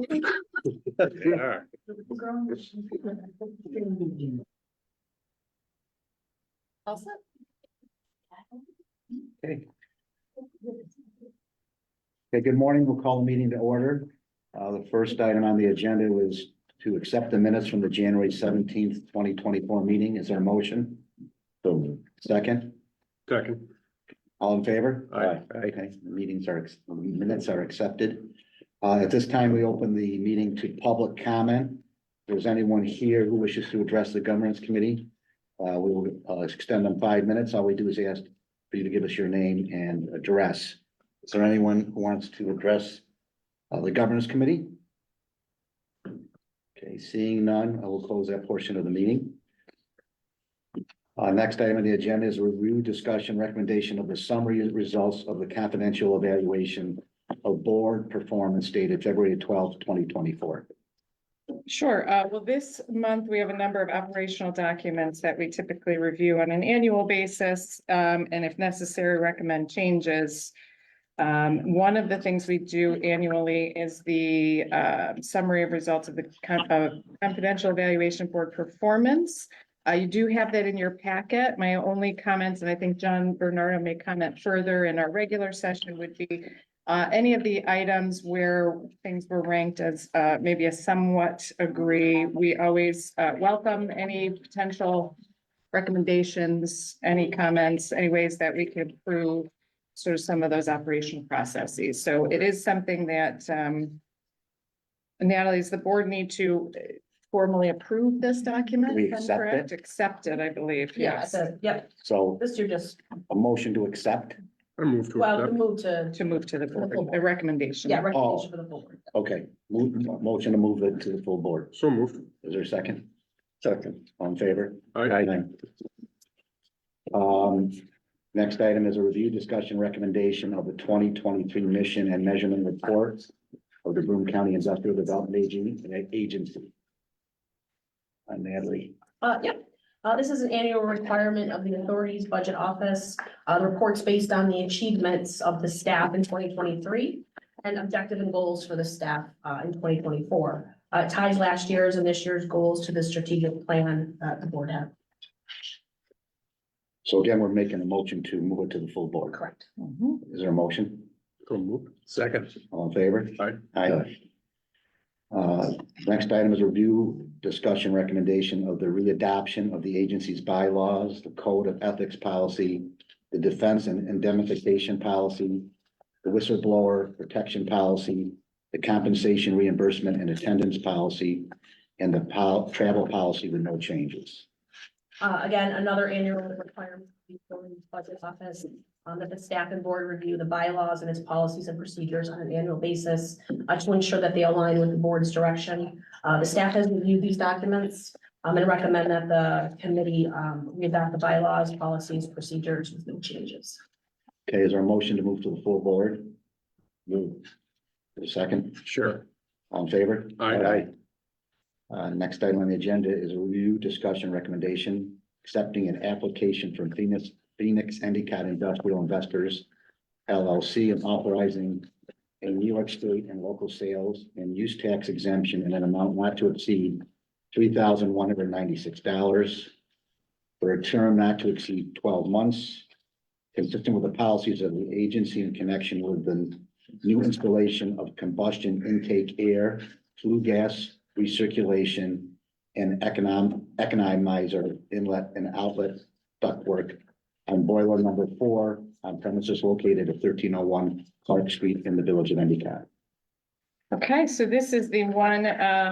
They are. All set? Okay. Okay, good morning. We'll call the meeting to order. The first item on the agenda was to accept the minutes from the January 17th, 2024 meeting. Is there a motion? So, second, Second. all in favor? Aye. Okay, the minutes are accepted. At this time, we open the meeting to public comment. If there's anyone here who wishes to address the governance committee, we will extend them 5 minutes. All we do is ask for you to give us your name and address. Is there anyone who wants to address the governance committee? Okay, seeing none, I will close that portion of the meeting. Next item on the agenda is a review, discussion, recommendation of the summary results of the confidential evaluation of board performance dated February 12th, 2024. Sure. Well, this month we have a number of operational documents that we typically review on an annual basis, and if necessary, recommend changes. One of the things we do annually is the summary of results of the confidential evaluation board performance. You do have that in your packet. My only comments, and I think John Bernardo may comment further in our regular session, would be any of the items where things were ranked as maybe a somewhat agree. We always welcome any potential recommendations, any comments, any ways that we could improve sort of some of those operational processes. So it is something that Natalie, does the board need to formally approve this document? We if I'm accept correct? Accept it, I believe, yes. Yep, So this you're just, a motion to accept. I move to well, to accept. move to, To move to the board, full board. a recommendation. yeah, recommendation for the full board. Okay, motion to move it to the full board. So moved. Is there a second? Second. On favor? Aye. Next item is a review, discussion, recommendation of the 2023 mission and measurement reports of the Broome County Industrial Development Agency. Natalie. Yep. This is an annual requirement of the authority's budget office. The report's based on the achievements of the staff in 2023 and objective and goals for the staff in 2024. It ties last year's and this year's goals to the strategic plan the board had. So again, we're making a motion to move it to the full board. Correct. Mhm. Is there a motion? So moved. Second. All in favor? Aye. Aye. Next item is review, discussion, recommendation of the readoption of the agency's bylaws, the code of ethics policy, the defense and indemnification policy, the whistleblower protection policy, the compensation reimbursement and attendance policy, and the travel policy with no changes. Again, another annual requirement of the authority's budget office, that the staff and board review the bylaws and its policies and procedures on an annual basis to ensure that they align with the board's direction. The staff has reviewed these documents and recommend that the committee readopt the bylaws, policies, procedures with no changes. Okay, is there a motion to move to the full board? Move. A second, Sure. all in favor? Aye. Next item on the agenda is a review, discussion, recommendation, accepting an application from Phoenix Endicott Industrial Investors LLC and authorizing a New York State and local sales and use tax exemption in an amount not to exceed $3,196 for a term not to exceed 12 months, consistent with the policies of the agency in connection with the new installation of combustion intake air, flue gas recirculation, and economizer inlet and outlet ductwork on boiler number 4 on premises located at 1301 Clark Street in the village of Endicott. Okay, so this is the one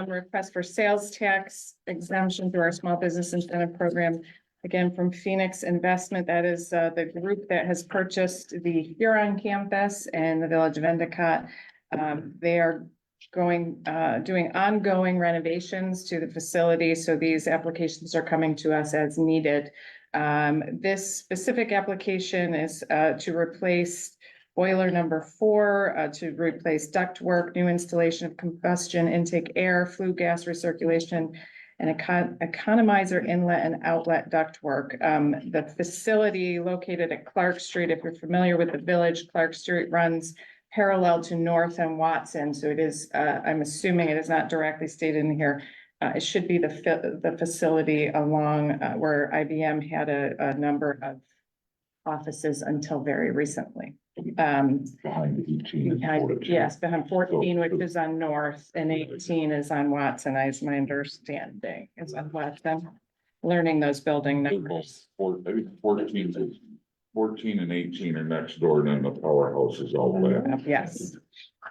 request for sales tax exemption through our small business incentive program. Again, from Phoenix Investment, that is the group that has purchased the Huron campus and the village of Endicott. They are doing ongoing renovations to the facility, so these applications are coming to us as needed. This specific application is to replace boiler number 4, to replace ductwork, new installation of combustion intake air, flue gas recirculation, and economizer inlet and outlet ductwork. The facility located at Clark Street, if you're familiar with the village, Clark Street runs parallel to North and Watson, so it is, I'm assuming it is not directly stated in here. It should be the facility along, where IBM had a number of offices until very recently. Behind 18 and Behind, 42. yes, behind 14, which is on North, and 18 is on Watson, is my understanding, is on Watson. Learning those building numbers. I think 14 and 18 are next door, and then the powerhouse is out back. Yes.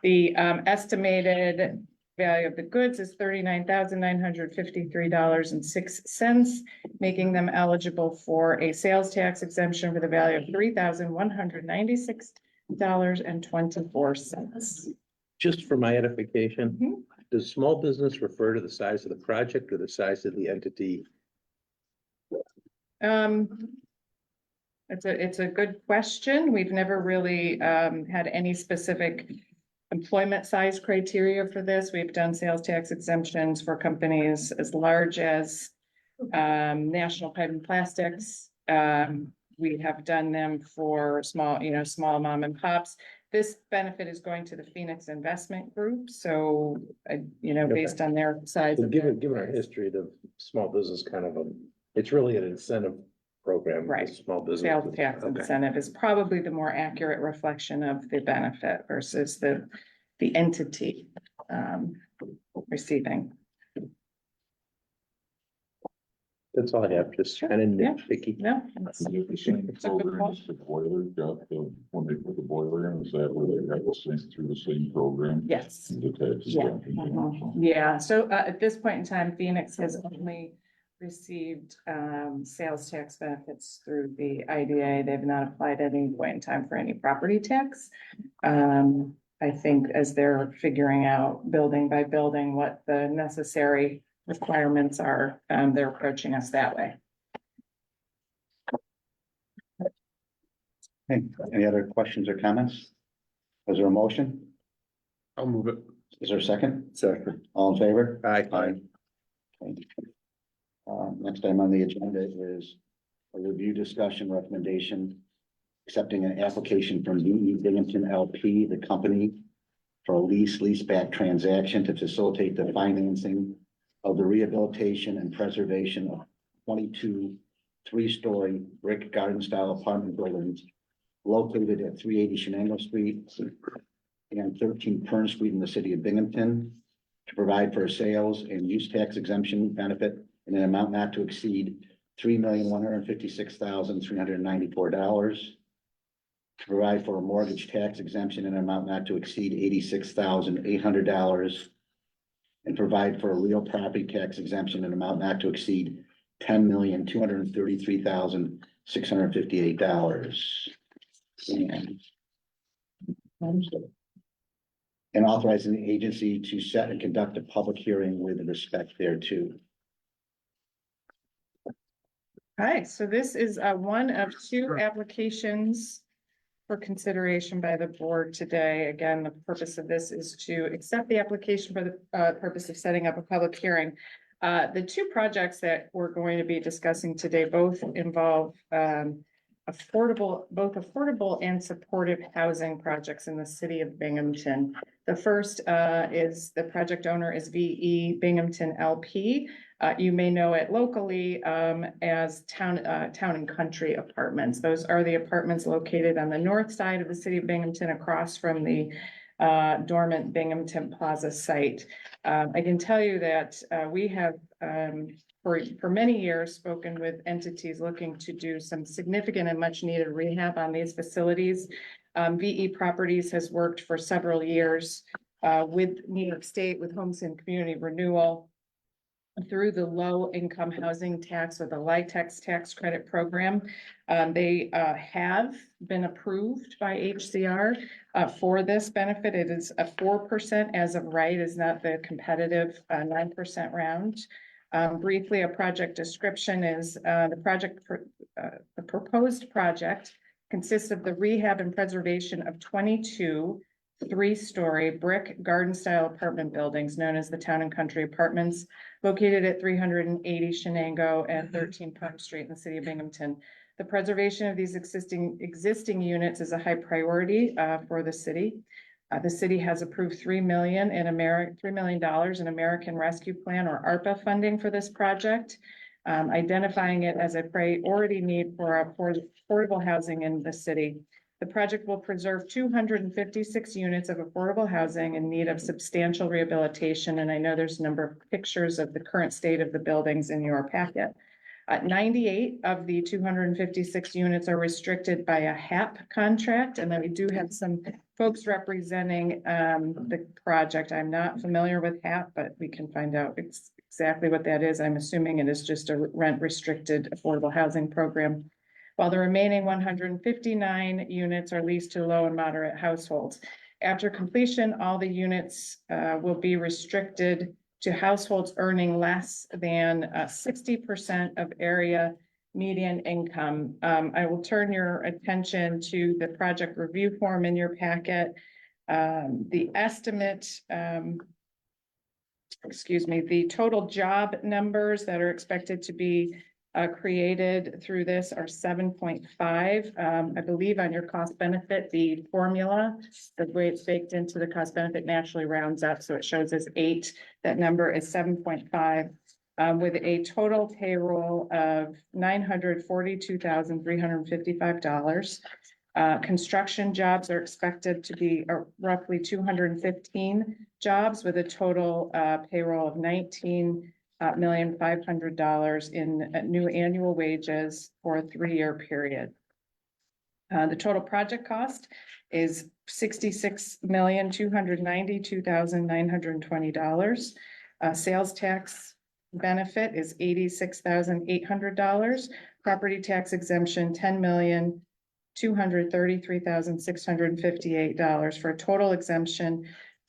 The estimated value of the goods is $39,953.06, making them eligible for a sales tax exemption for the value of $3,196.24. Just for my edification, Mhm. does small business refer to the size of the project or the size of the entity? It's a good question. We've never really had any specific employment size criteria for this. We've done sales tax exemptions for companies as large as National Pipe and Plastics. We have done them for small mom and pops. This benefit is going to the Phoenix Investment Group, so based on their size. So of given their- our history, the small business it's really an incentive program. for Right. Small business. Sales tax Okay. incentive is probably the more accurate reflection of the benefit versus the entity receiving. That's all I have, just kind of Yeah. nitpicky. No, Is it the same It's a good program as the boiler got when they put the boiler in? Is that where they got the same through the same program? yes. The tax Yeah. exemption? Mhm. Yeah, so at this point in time, Phoenix has only received sales tax benefits through the IDA. They've not applied at any point in time for any property tax. I think as they're figuring out building by building what the necessary requirements are, they're approaching us that way. Okay, any other questions or comments? Is there a motion? I'll move it. Is there a second? Second. All in favor? Aye. Okay. Next item on the agenda is a review discussion recommendation, accepting an application from BE Binghamton LP, the company, for a leaseback transaction to facilitate the financing of the rehabilitation and preservation of 22 three-story brick garden-style apartment buildings located at 380 Shenango Street and 13 Pern Street in the city of Binghamton, to provide for a sales and use tax exemption benefit in an amount not to exceed $3,156,394. To provide for a mortgage tax exemption in an amount not to exceed $86,800. And provide for a real property tax exemption in an amount not to exceed $10,233,658. And authorizing the agency to set and conduct a public hearing with respect thereto. Hi, so this is one of two applications for consideration by the board today. Again, the purpose of this is to accept the application for the purpose of setting up a public hearing. The two projects that we're going to be discussing today both involve affordable and supportive housing projects in the city of Binghamton. The first is the project owner is VE Binghamton LP. You may know it locally as Town and Country Apartments. Those are the apartments located on the north side of the city of Binghamton, across from the dormant Binghamton Plaza site. I can tell you that we have for many years spoken with entities looking to do some significant and much needed rehab on these facilities. VE Properties has worked for several years with New York State, with Homes and Community Renewal, through the low income housing tax or the LIHTC tax credit program. They have been approved by HCR for this benefit. It is a 4% as of right, is not the competitive 9% round. Briefly, a project description is the proposed project consists of the rehab and preservation of 22 three-story brick garden-style apartment buildings known as the Town and Country Apartments, located at 380 Shenango and 13 Pump Street in the city of Binghamton. The preservation of these existing units is a high priority for the city. The city has approved $3 million in American Rescue Plan or ARPA funding for this project, identifying it as a priority need for affordable housing in the city. The project will preserve 256 units of affordable housing in need of substantial rehabilitation. And I know there's a number of pictures of the current state of the buildings in your packet. 98 of the 256 units are restricted by a HAP contract, and then we do have some folks representing the project. I'm not familiar with HAP, but we can find out exactly what that is. I'm assuming it is just a rent-restricted affordable housing program, while the remaining 159 units are leased to low and moderate households. After completion, all the units will be restricted to households earning less than 60% of area median income. I will turn your attention to the project review form in your packet. The estimate, the total job numbers that are expected to be created through this are 7.5. I believe on your cost benefit, the formula, the way it's baked into the cost benefit naturally rounds up. So it shows as 8. That number is 7.5 with a total payroll of $942,355. Construction jobs are expected to be roughly 215 jobs with a total payroll of $19,500,000 in new annual wages for a 3-year period. The total project cost is $66,292,920. Sales tax benefit is $86,800. Property tax exemption, $10,233,658 for a total exemption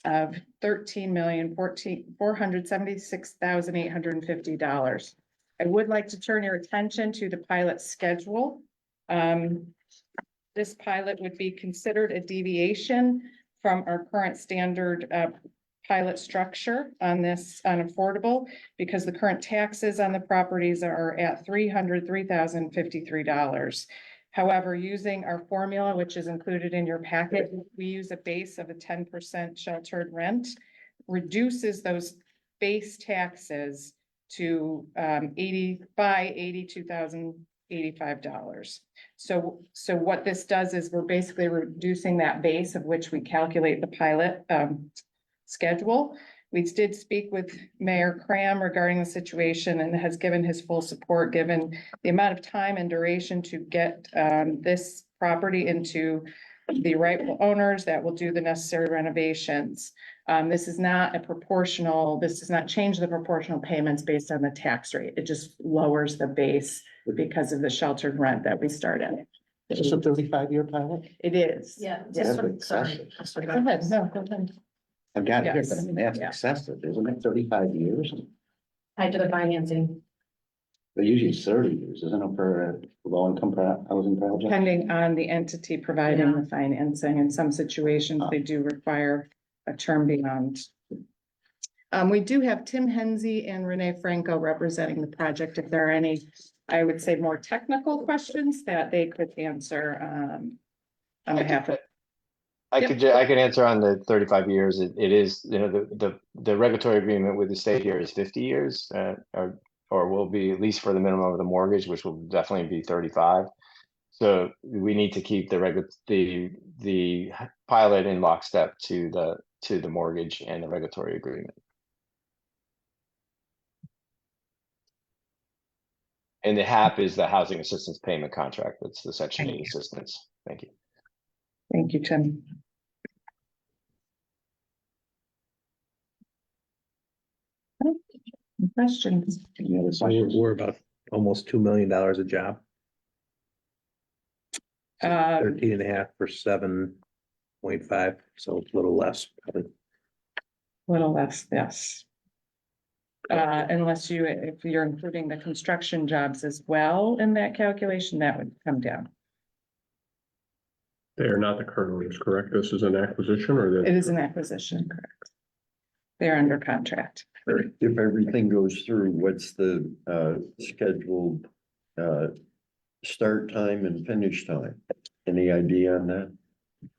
of $13,476,850. I would like to turn your attention to the pilot schedule. This pilot would be considered a deviation from our current standard pilot structure on this unaffordable, because the current taxes on the properties are at $303,053. However, using our formula, which is included in your packet, we use a base of a 10% sheltered rent, reduces those base taxes to $82,085. So what this does is we're basically reducing that base of which we calculate the pilot schedule. We did speak with Mayor Cram regarding the situation and has given his full support, given the amount of time and duration to get this property into the rightful owners that will do the necessary renovations. This does not change the proportional payments based on the tax rate. It just lowers the base because of the sheltered rent that we started. Is this a 35-year pilot? It is. Yeah. That's Sorry. excessive. Go ahead, no, go ahead. I've got it here, Yes. but I mean, that's Yeah. excessive, isn't it? 35 years? Tied to the financing. But usually it's 30 years, isn't it, for a low-income housing project? Depending on the entity providing the financing. In some situations, they do require a term beyond. We do have Tim Hensey and Renee Franco representing the project. If there are any, I would say, more technical questions that they could answer on behalf of. I could answer on the 35 years. It is, the regulatory agreement with the state here is 50 years, or will be at least for the minimum of the mortgage, which will definitely be 35. So we need to keep the pilot in lockstep to the mortgage and the regulatory agreement. And the HAP is the housing assistance payment contract. That's the Section 8 assistance. Thank you. Thank you, Tim. Questions? Any other So questions? we're about almost $2 million a job. 13.5 for 7.5, so it's a little less, probably. Little less, yes. Unless if you're including the construction jobs as well in that calculation, that would come down. They are not the current owners, correct? This is an acquisition or? It is an acquisition, correct? They're under contract. If everything goes through, what's the scheduled start time and finish time? Any idea on that?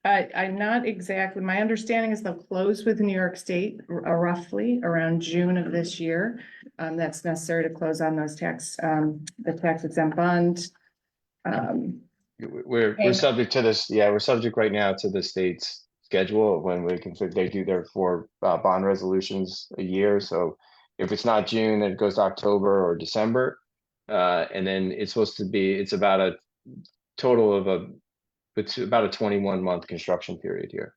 I'm not exactly, my understanding is they'll close with New York State roughly around June of this year. That's necessary to close on those the tax exempt bond. We're Payment. subject to this, yeah, we're subject right now to the state's schedule of when they do their 4 bond resolutions a year, so if it's not June, then it goes to October or December. And then it's supposed to be, it's about a total of it's about a 21-month construction period here.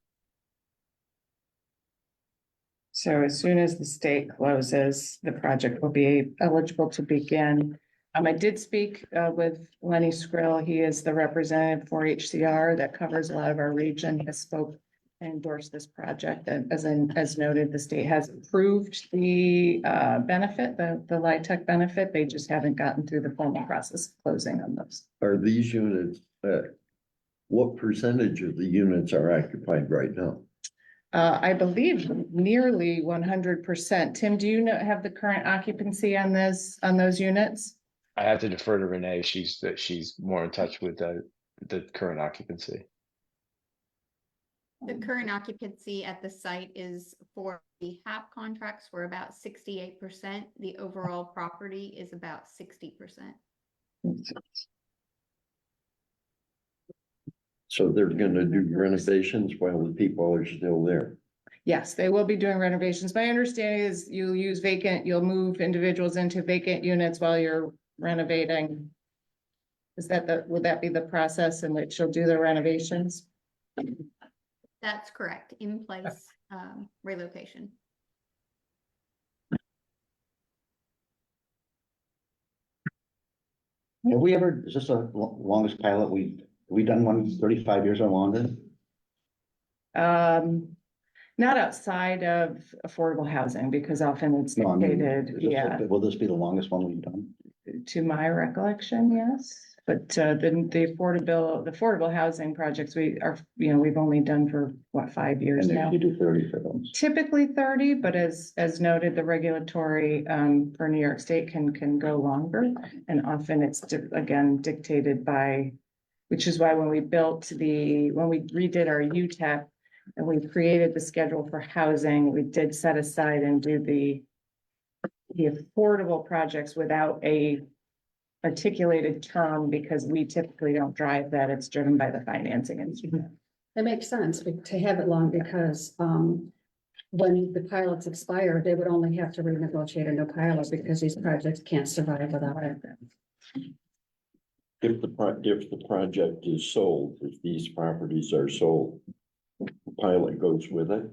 So as soon as the state closes, the project will be eligible to begin. I did speak with Lenny Skrill. He is the representative for HCR that covers a lot of our region. He has spoke and endorsed this project. And as noted, the state has approved the benefit, the LIHTC benefit. They just haven't gotten through the formal process of closing on those. Are these units, what percentage of the units are occupied right now? I believe nearly 100%. Tim, do you have the current occupancy on those units? I have to defer to Renee, she's more in touch with the current occupancy. The current occupancy at the site is for the HAP contracts, we're about 68%. The overall property is about 60%. So they're gonna do renovations while the people are still there. Yes, they will be doing renovations. My understanding is you'll move individuals into vacant units while you're renovating. Would that be the process in which you'll do the renovations? That's correct, in place relocation. Have we ever, is this the longest pilot we done one 35 years or longer? Not outside of affordable housing, because often it's No, I mean, dictated, yeah, will this be the longest one we've done? to my recollection, yes. But the affordable housing projects we've only done for what, 5 years And now? then you do 30 for those. Typically 30, but as noted, the regulatory for New York State can go longer. And often it's again dictated by, which is why when we redid our UTEP and we created the schedule for housing, we did set aside and do the affordable projects without a articulated term, because we typically don't drive that. It's driven by the financing instrument. It makes sense to have it long because when the pilots expire, they would only have to renegotiate a new pilot because these projects can't survive without it. If the project is sold, if these properties are sold, the pilot goes with it.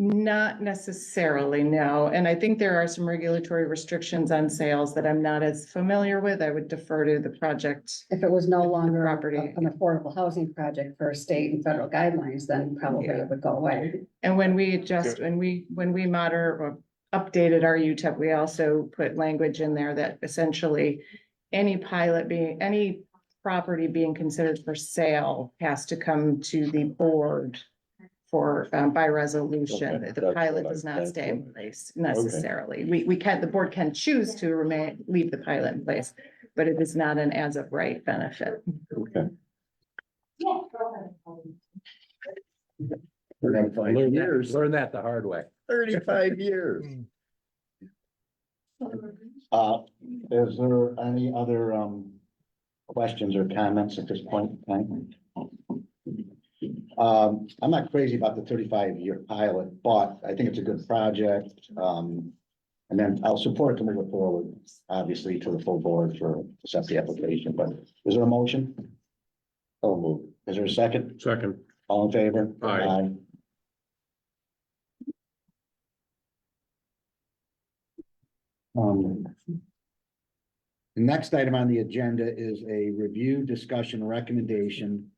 Not necessarily, no. And I think there are some regulatory restrictions on sales that I'm not as familiar with. I would defer to the project. If it was no longer Property. an affordable housing project for state and federal guidelines, then probably Yeah. it would go away. And when we updated our UTEP, we also put language in there that essentially any property being considered for sale has to come to the board by resolution. Okay, The that's pilot what does I- not that's stay in what- place necessarily. The board can choose to leave the pilot in place, but it is not an as of right benefit. Okay. Learn 35 years, that the hard way. 35 years. Is there any other questions or comments at this point in time? I'm not crazy about the 35-year pilot, but I think it's a good project. And then I'll support it to move it forward, obviously, to the full board to set the application, but is there a motion? I'll move. Is there a second? Second, All in favor? Aye. The next item on the agenda is a review, discussion, recommendation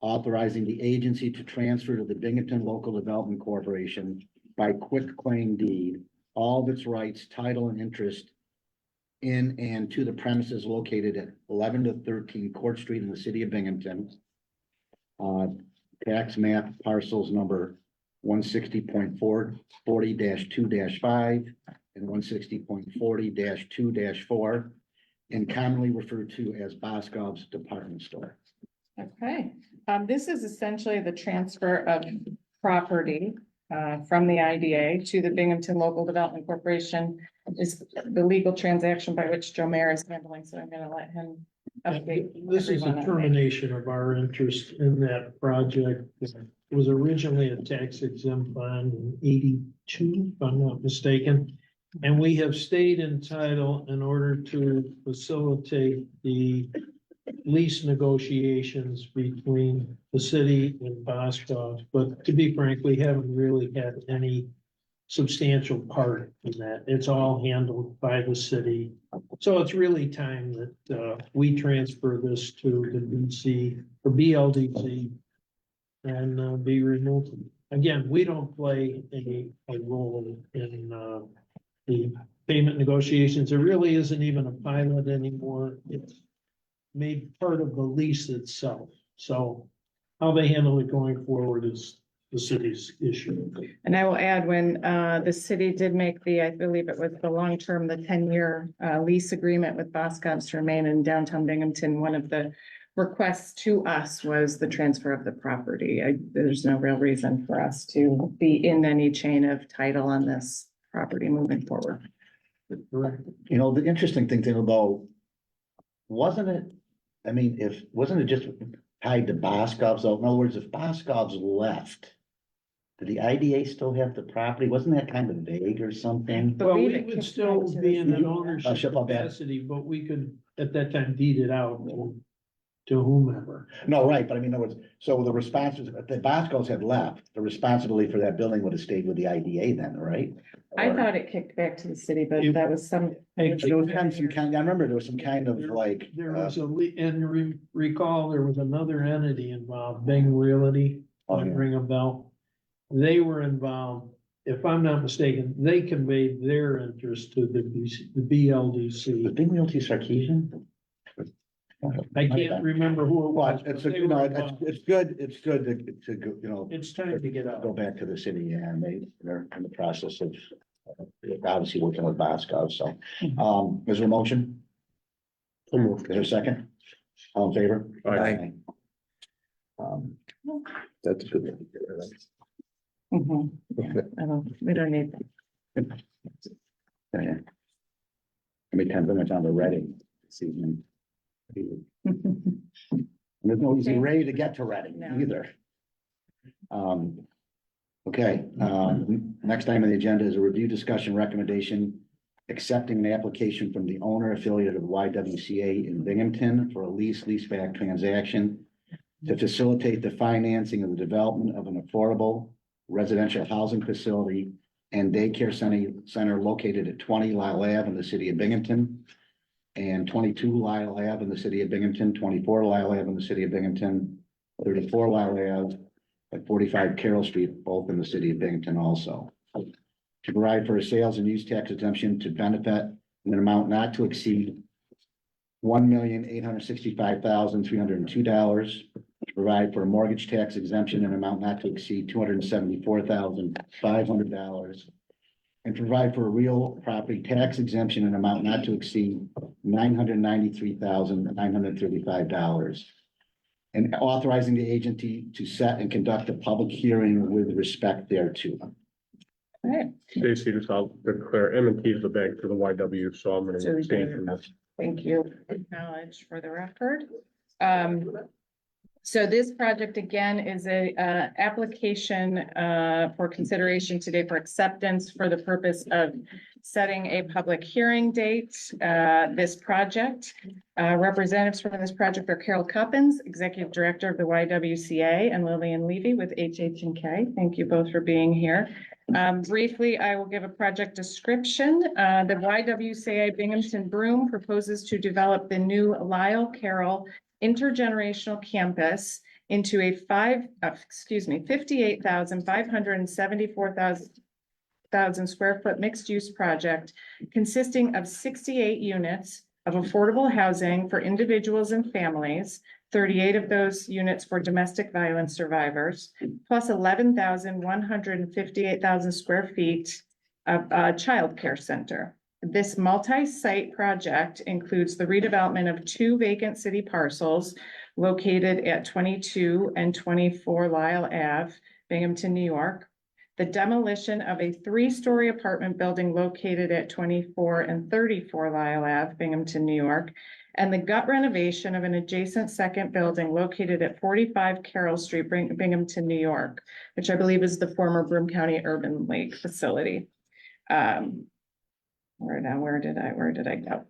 authorizing the agency to transfer to the Binghamton Local Development Corporation by quitclaim deed all of its rights, title, and interest in and to the premises located at 11 to 13 Court Street in the city of Binghamton. Tax map parcels number 160.40-2-5 and 160.40-2-4, and commonly referred to as Boscov's Department Store. Okay, This is essentially the transfer of property from the IDA to the Binghamton Local Development Corporation. Is the legal transaction by which Joe Mayer is handling, so I'm gonna let him update. This is everyone a on that. termination of our interest in that project. It was originally a tax exempt bond in 82, if I'm not mistaken. And we have stayed in title in order to facilitate the lease negotiations between the city and Boscov. But to be frank, we haven't really had any substantial part in that. It's all handled by the city. So it's really time that we transfer this to the BC or BLDC and be removed. Again, we don't play a role in the payment negotiations. There really isn't even a pilot anymore. It's made part of the lease itself. So how they handle it going forward is the city's issue. And I will add, when the city did make the, I believe it was the long-term, the 10-year lease agreement with Boscov's to remain in downtown Binghamton, one of the requests to us was the transfer of the property. There's no real reason for us to be in any chain of title on this property moving forward. You know, the interesting thing about, wasn't it, I mean, wasn't it just tied to Boscov's? In other words, if Boscov's left, did the IDA still have the property? Wasn't that kind of vague or something? Well, Believe we it would kicked still back to be the in an city. ownership ship on that. capacity, but we could, at that time, deed it out to whomever. No, right, but I mean, in other words, so the the Boscov's had left, the responsibility for that building would have stayed with the IDA then, right? I Or- thought it kicked back to the city, but that was some. Hey, There was kind of some kind, I remember there was some kind of like, There was recall, there was another entity involved, Bing Realty, Oh, yeah. ring a bell. They were involved, if I'm not mistaken, they conveyed their interest to the the BLDC. Big Realty Sarkeesian? I can't remember who it was. But it's, but they you know, were it's involved. good to, go, you know, It's time to get out. go back to the city, yeah, and they're in the process of obviously working with Boscov, so, is there a motion? So moved. Is there a second? All in favor? Aye. Um, That's a good one. Mhm. We don't need. yeah. How many times I went down to Reading this evening? There's no easy way to get to Reading No. either. Okay, next item on the agenda is a review discussion recommendation. Accepting an application from the owner affiliate of YWCA in Binghamton for a leaseback transaction. To facilitate the financing of the development of an affordable residential housing facility and daycare center located at 20 Lyle Ave in the city of Binghamton. And 22 Lyle Ave in the city of Binghamton, 24 Lyle Ave in the city of Binghamton, 34 Lyle Ave, and 45 Carroll Street, both in the city of Binghamton also. To provide for a sales and use tax exemption to benefit in an amount not to exceed $1,865,302. To provide for a mortgage tax exemption in an amount not to exceed $274,500. And provide for a real property tax exemption in an amount not to exceed $993,935. And authorizing the agency to set and conduct a public hearing with respect thereto. Stacy, just I'll declare M&T is the bank for the YW, so I'm So gonna we abstain do. from this. Thank you. Acknowledge for the record. So this project again is a application for consideration today for acceptance for the purpose of setting a public hearing date. This project, representatives from this project are Carol Cuppins, Executive Director of the YWCA, and Lillian Levy with HH&K. Thank you both for being here. Briefly, I will give a project description. The YWCA Binghamton Broome proposes to develop the new Lyle Carroll intergenerational campus into a 58,574,000 square foot mixed use project consisting of 68 units of affordable housing for individuals and families, 38 of those units for domestic violence survivors, plus 11,158,000 square feet of a childcare center. This multi-site project includes the redevelopment of 2 vacant city parcels located at 22 and 24 Lyle Ave, Binghamton, New York. The demolition of a three-story apartment building located at 24 and 34 Lyle Ave, Binghamton, New York. And the gut renovation of an adjacent second building located at 45 Carroll Street, Binghamton, New York, which I believe is the former Broome County Urban Lake facility. Where did I go?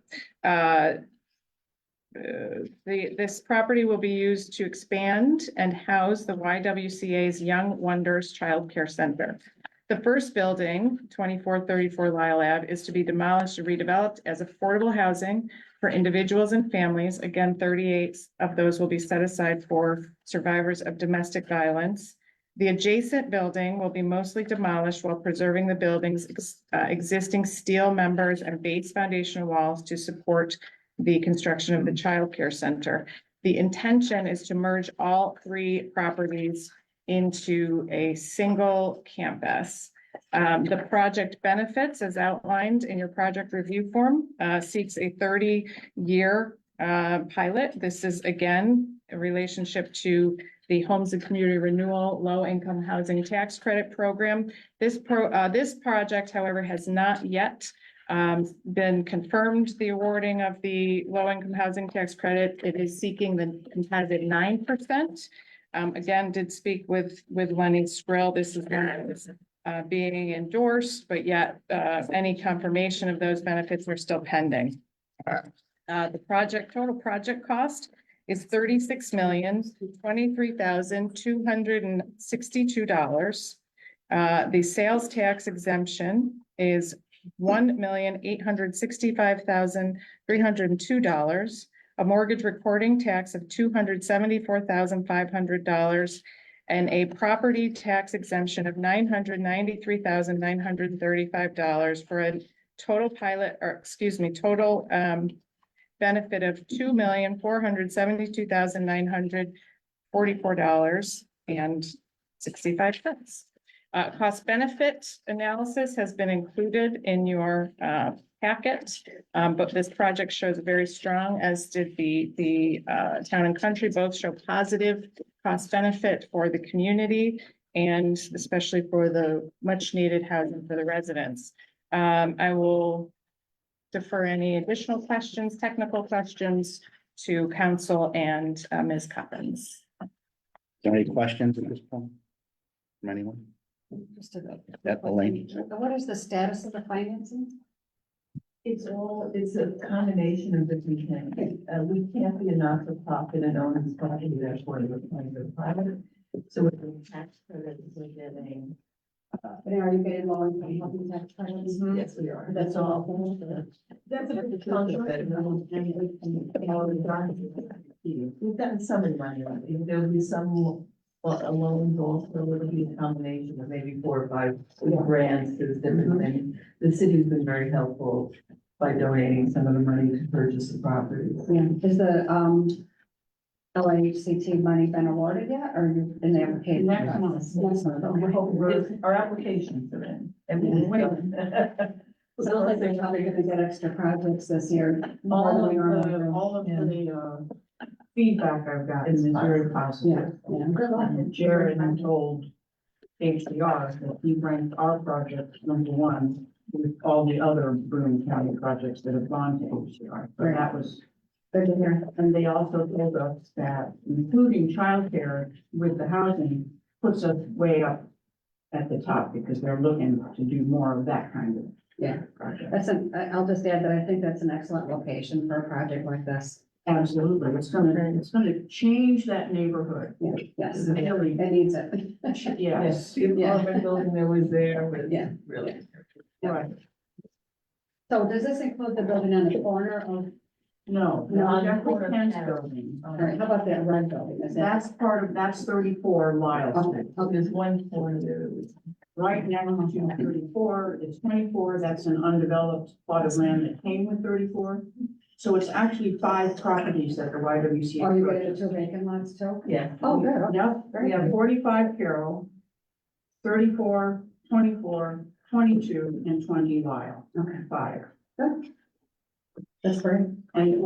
This property will be used to expand and house the YWCA's Young Wonders Child Care Center. The first building, 2434 Lyle Ave, is to be demolished and redeveloped as affordable housing for individuals and families. Again, 38 of those will be set aside for survivors of domestic violence. The adjacent building will be mostly demolished while preserving the building's existing steel members and base foundation walls to support the construction of the child care center. The intention is to merge all three properties into a single campus. The project benefits, as outlined in your project review form, seeks a 30-year pilot. This is again a relationship to the Homes and Community Renewal Low Income Housing Tax Credit Program. This project, however, has not yet been confirmed, the awarding of the low income housing tax credit. It is seeking the competitive 9%. Again, did speak with Lenny Skrill. This is not being endorsed, but yet any confirmation of those benefits are still pending. The total project cost is $36,023,262. The sales tax exemption is $1,865,302. A mortgage recording tax of $274,500, and a property tax exemption of $993,935 for a total total benefit of $2,472,944.65. Cost benefit analysis has been included in your packet, but this project shows very strong, as did the Town and Country. Both show positive cost benefit for the community and especially for the much needed housing for the residents. I will defer any additional questions, technical questions, to council and Ms. Coppins. Are there any questions at this point from anyone? Just a. Elaine? What is the status of the financing? It's a combination of different things. We can't be a not-for-profit and own this property, therefore we're applying for private. So with the tax credit, we're getting. And are you getting low income housing tax credits? Yes, we are. That's all. That's a big chunk of it. We've gotten some in money. There'll be some. Well, a loan also will be a combination of maybe 4 or 5 grants, there's different things. The city's been very helpful by donating some of the money to purchase the properties. Yeah, is the LAHCT money been awarded yet, or are you in the application? Next month. Our applications are in. And we're waiting. It sounds like they're probably gonna get extra projects this year. All of the feedback I've gotten is very positive. And Jared told HDR that he ranked our project #1 with all the other Broome County projects that have gone to HDR. So that was good to hear. And they also told us that including childcare with the housing puts us way up at the top because they're looking to do more of that kind of project. I'll just add that I think that's an excellent location for a project like this. Absolutely. It's gonna change that neighborhood. Yeah, yes, It really- it needs it. Yes, the apartment building that was there was really. Right. So does this include the building on the corner of, No, that's the Kent's building. all right, how about that red building? Is that? That's 34 Lyle Street. Okay. There's one corner there. Right now, to 34, it's 24, that's an undeveloped plot of land that came with 34. So it's actually 5 properties that the YWCA. Are you getting 2 vacant lots too? Yeah. Oh, good. Okay. Yep, Very we have good. 45 Carroll, 34, 24, 22, and 20 Lyle. Okay. 5. Good. That's great. And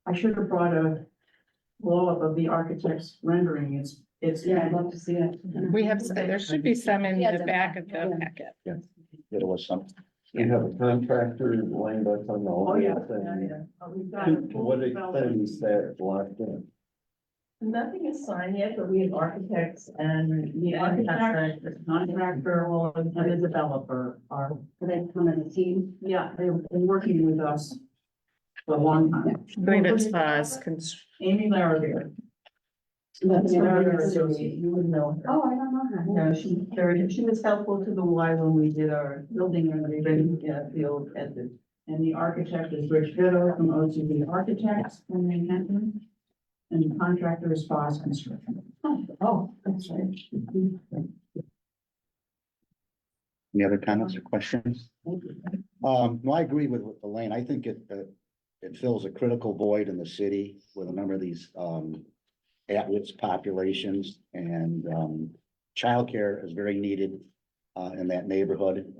I should have brought blow-up of the architect's rendering, it's. Yeah, I'd love to see it. We have, there should be some in the back of the packet. There was some. You have a contractor lined up on the Oh, whole yeah, thing. We've got To a what extent is that locked in? Nothing is signed yet, but we have architects and the architect, the contractor, and the developer are, Do they come in a team? yeah, they've been working with us for a long time. I believe it's Amy Larrabee. You would know her. Oh, I don't know her. No, she was helpful to the Y when we did our building renovation field at the, and the architect is Rich Vitto from OCB Architects from Manhattan. And the contractor is Foss Construction. Oh, that's right. Any other comments or questions? No, I agree with Elaine. I think it fills a critical void in the city with a number of these, at-risk populations and, childcare is very needed, in that neighborhood.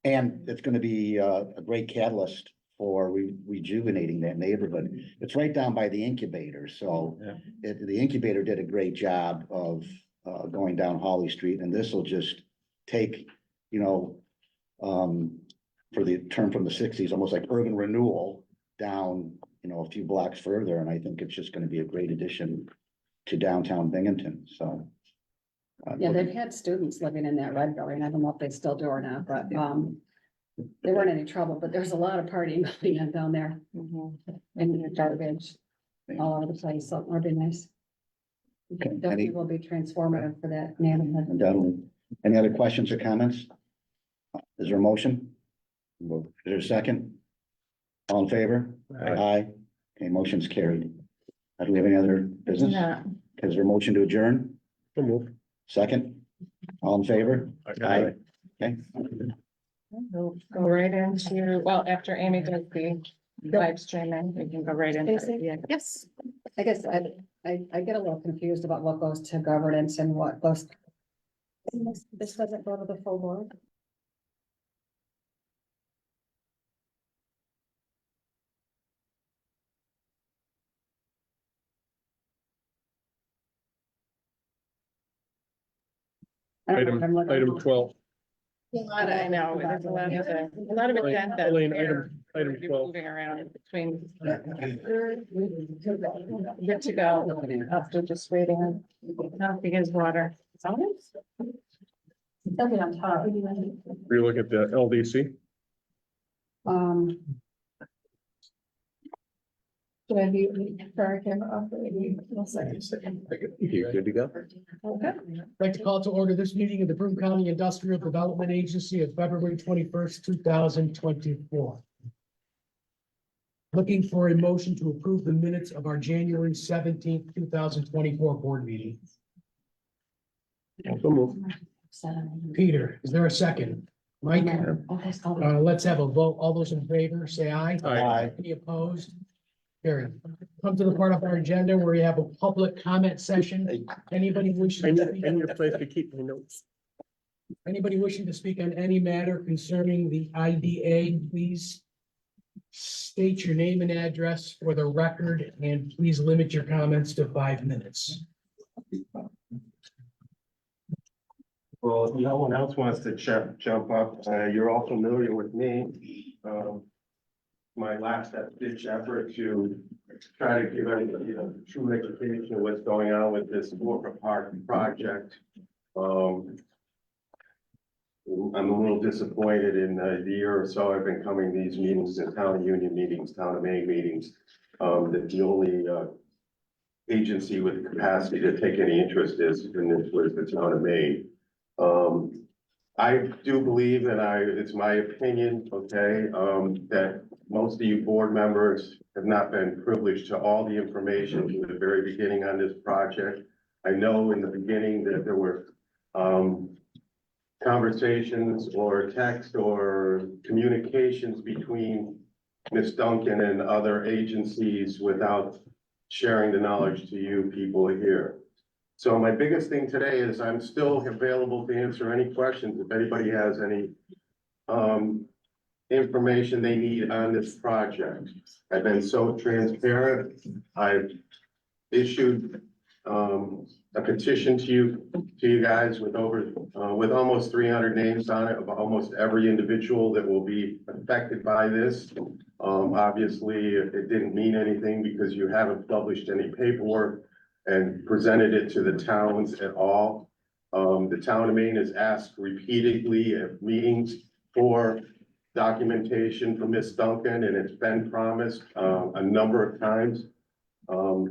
And it's gonna be a great catalyst for rejuvenating that neighborhood. It's right down by the incubator, so the incubator did a great job of, going down Holly Street, and this will just take, for the term from the sixties, almost like urban renewal down, a few blocks further, and I think it's just gonna be a great addition to downtown Binghamton, so. Yeah, they've had students living in that red building. I don't know if they still do or not, but, they weren't any trouble, but there's a lot of partying going on down there. And garbage all over the place, so it'll be nice. Okay, Definitely will be transformative for that neighborhood. undoubtedly. Any other questions or comments? Is there a motion? Is there a second? All in favor? Aye. Okay, motion's carried. Do we have any other business? Yeah. Is there a motion to adjourn? So move. Second? All in favor? Aye. Okay. We'll go right into, well, after Amy does the live streaming, we can go right into. Stacy? Yes. I guess I get a little confused about what goes to governance and what goes. This doesn't go to the full board. I don't know what I'm looking Item for. 12. I know, there's a lot of agenda. Elaine, here. item You're 12. moving around between. Good to go, after just waiting, now begins water. Something on top. You look at the LDC. Should I be for camera off? You good to go? Okay. I'd like to call to order this meeting of the Broome County Industrial Development Agency of February 21st, 2024. Looking for a motion to approve the minutes of our January 17th, 2024 board meeting. So move. Peter, is there a second? Mike, let's have a vote. All those in favor, say aye. Aye. Any opposed? Carried. Come to the part of our agenda where we have a public comment session. Anybody wishing to speak? I need a place to keep my notes. Anybody wishing to speak on any matter concerning the IDA, please state your name and address for the record, and please limit your comments to 5 minutes. Well, if no one else wants to jump up, you're all familiar with me. My last ditch effort to try to give everybody a true education of what's going on with this Warper Park project. I'm a little disappointed in the year or so I've been coming to these meetings, the town of Union meetings, town of Maine meetings, that the only agency with the capacity to take any interest in this was the town of Maine. I do believe, and it's my opinion, okay, that most of you board members have not been privileged to all the information from the very beginning on this project. I know in the beginning that there were conversations or text or communications between Ms. Duncan and other agencies without sharing the knowledge to you people here. So my biggest thing today is I'm still available to answer any questions if anybody has any. information they need on this project. I've been so transparent. I've issued a petition to you guys with with almost 300 names on it of almost every individual that will be affected by this. Obviously, it didn't mean anything because you haven't published any paperwork and presented it to the towns at all. The town of Maine has asked repeatedly at meetings for documentation from Ms. Duncan, and it's been promised a number of times.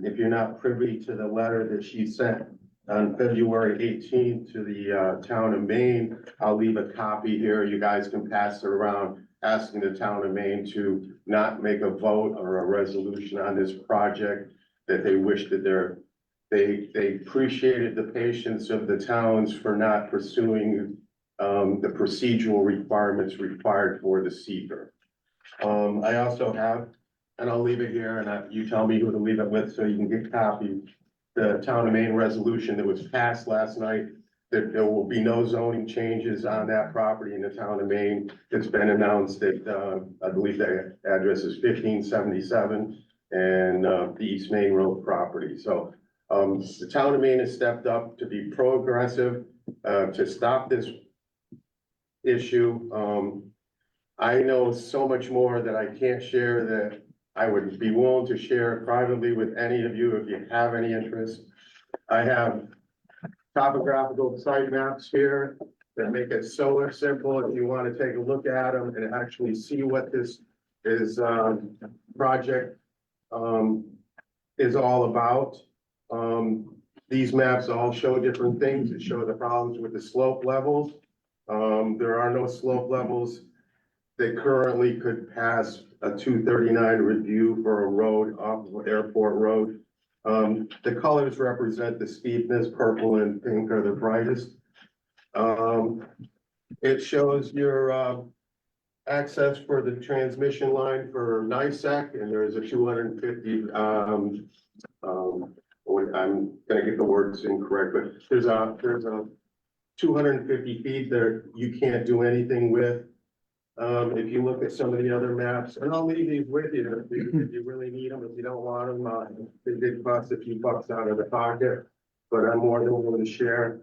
If you're not privy to the letter that she sent on February 18th to the town of Maine, I'll leave a copy here. You guys can pass it around, asking the town of Maine to not make a vote or a resolution on this project, that they wish that they appreciated the patience of the towns for not pursuing the procedural requirements required for the seeker. I also have, and I'll leave it here, and you tell me who to leave it with so you can get copies. The town of Maine resolution that was passed last night, that there will be no zoning changes on that property in the town of Maine. It's been announced that, I believe the address is 1577 and the East Main Road property. So the town of Maine has stepped up to be pro-aggressive, to stop this issue. I know so much more that I can't share that I would be willing to share privately with any of you if you have any interest. I have topographical site maps here that make it so simple if you want to take a look at them and actually see what this is project is all about. These maps all show different things. It show the problems with the slope levels. There are no slope levels that currently could pass a 239 review for a road off of Airport Road. The colors represent the steepness. Purple and pink are the brightest. It shows your access for the transmission line for NICEC, and there's a 250, I'm gonna get the words incorrect, but there's a 250 feet there you can't do anything with. If you look at some of the other maps, and I'll leave these with you if you really need them. If you don't want them, they did cost a few bucks out of the pocket, but I'm more than willing to share.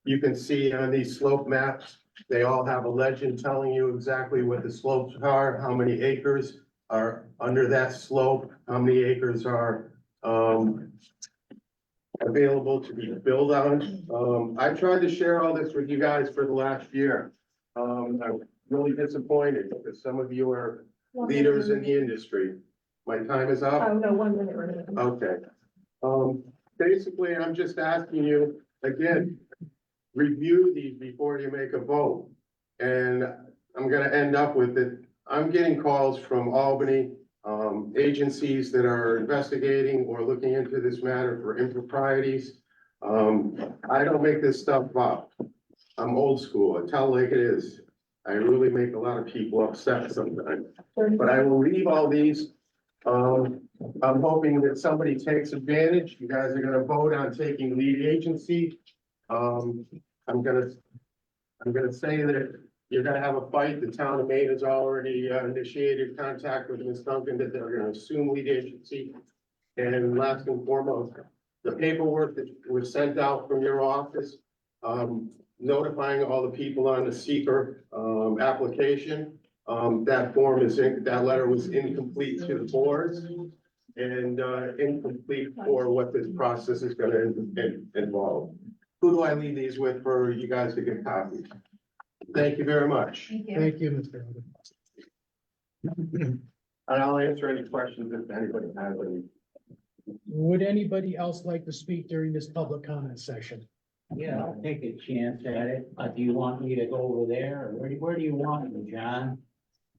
You can see on these slope maps, they all have a legend telling you exactly what the slopes are, how many acres are under that slope, how many acres are available to be built on. I tried to share all this with you guys for the last year. I'm really disappointed because some of you are leaders in the industry. My time is up. Oh, no, 1 minute remaining. Okay. Basically, I'm just asking you, again, review these before you make a vote. And I'm gonna end up with it. I'm getting calls from Albany, agencies that are investigating or looking into this matter for improprieties. I don't make this stuff up. I'm old school. I tell it like it is. I really make a lot of people upset sometimes, but I will leave all these. I'm hoping that somebody takes advantage. You guys are gonna vote on taking lead agency. I'm gonna say that you're gonna have a fight. The town of Maine has already initiated contact with Ms. Duncan that they're gonna assume lead agency. And last and foremost, the paperwork that was sent out from your office, notifying all the people on the seeker application. That letter was incomplete to the boards and incomplete for what this process is gonna involve. Who do I leave these with for you guys to get copies? Thank you very much. Thank you, Mr. Holden. And I'll answer any questions if anybody has any. Would anybody else like to speak during this public comment session? Yeah, I'll take a chance at it. Do you want me to go over there, or where do you want me, John?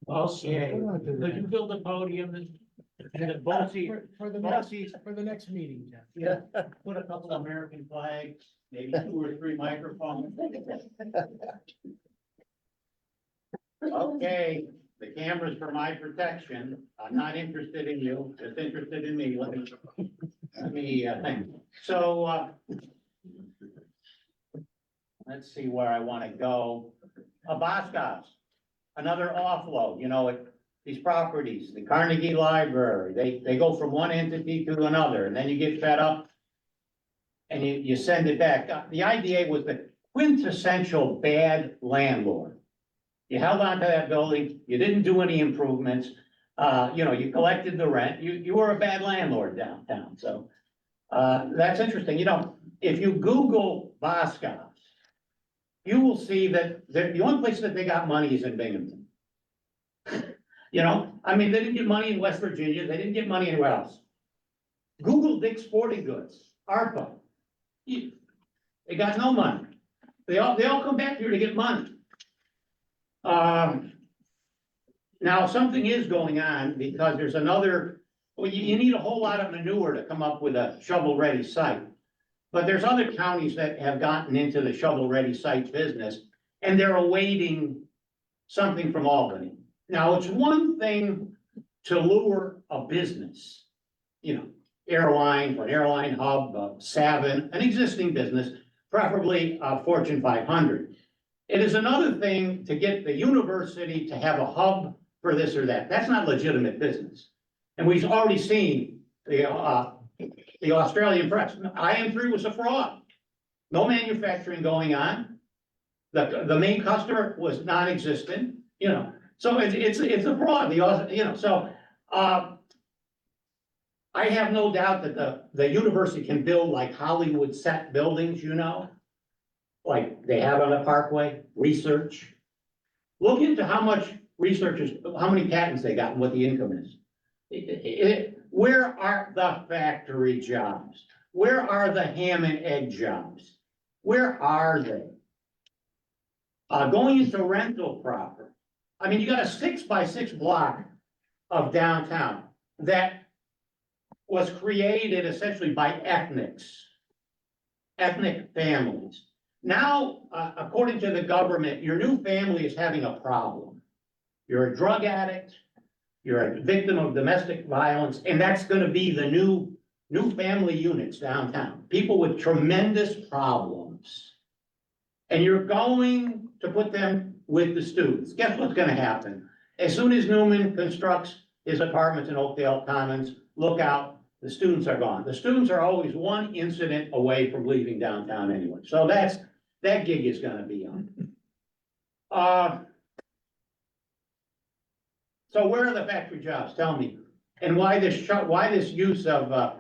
Okay, could you build a podium and the both seats? For the next meeting, Jeff. Yeah, put a couple of American flags, maybe 2 or 3 microphones. Okay, the camera's for my protection. I'm not interested in you, just interested in me. Let me think. So, let's see where I want to go. Boscov's. another offload, you know, these properties, the Carnegie Library, they go from one entity to another, and then you get fed up. And you send it back. The IDA was the quintessential bad landlord. You held on to that building, you didn't do any improvements, you know, you collected the rent, you were a bad landlord downtown, so. That's interesting, you know, if you Google Boscov's, you will see that the only place that they got money is in Binghamton. You know, I mean, they didn't get money in West Virginia, they didn't get money anywhere else. Google Dick's Sporting Goods, ARPA. They got no money. They all come back here to get money. Now, something is going on because there's another, well, you need a whole lot of manure to come up with a shovel-ready site. But there's other counties that have gotten into the shovel-ready site business, and they're awaiting something from Albany. Now, it's one thing to lure a business, you know, airline, or an airline hub, Savin, an existing business, preferably Fortune 500. It is another thing to get the university to have a hub for this or that. That's not legitimate business. And we've already seen the Australian press. IM3 was a fraud. No manufacturing going on. The main customer was non-existent, you know. So it's a fraud, you know, so I have no doubt that the university can build like Hollywood set buildings, you know, like they have on the Parkway, research. Look into how much researchers, how many patents they got and what the income is. Where are the factory jobs? Where are the ham and egg jobs? Where are they? Going into rental property. I mean, you got a 6x6 block of downtown that was created essentially by ethnic families. Now, according to the government, your new family is having a problem. You're a drug addict, you're a victim of domestic violence, and that's gonna be the new family units downtown. People with tremendous problems. And you're going to put them with the students. Guess what's gonna happen? As soon as Newman constructs his apartments in Oakdale Commons, look out, the students are gone. The students are always one incident away from leaving downtown anyway. So that gig is gonna be on. So where are the factory jobs? Tell me. And why this use of the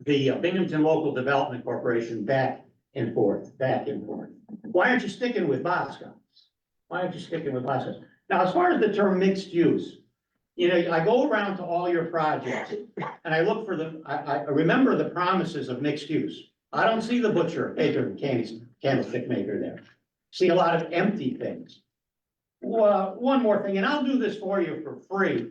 Binghamton Local Development Corporation back and forth? Why aren't you sticking with Boscov's? Why aren't you sticking with Boscov's? Now, as far as the term mixed use, you know, I go around to all your projects and I look for I remember the promises of mixed use. I don't see the butcher, baker, candlestick maker there. See a lot of empty things. Well, one more thing, and I'll do this for you for free.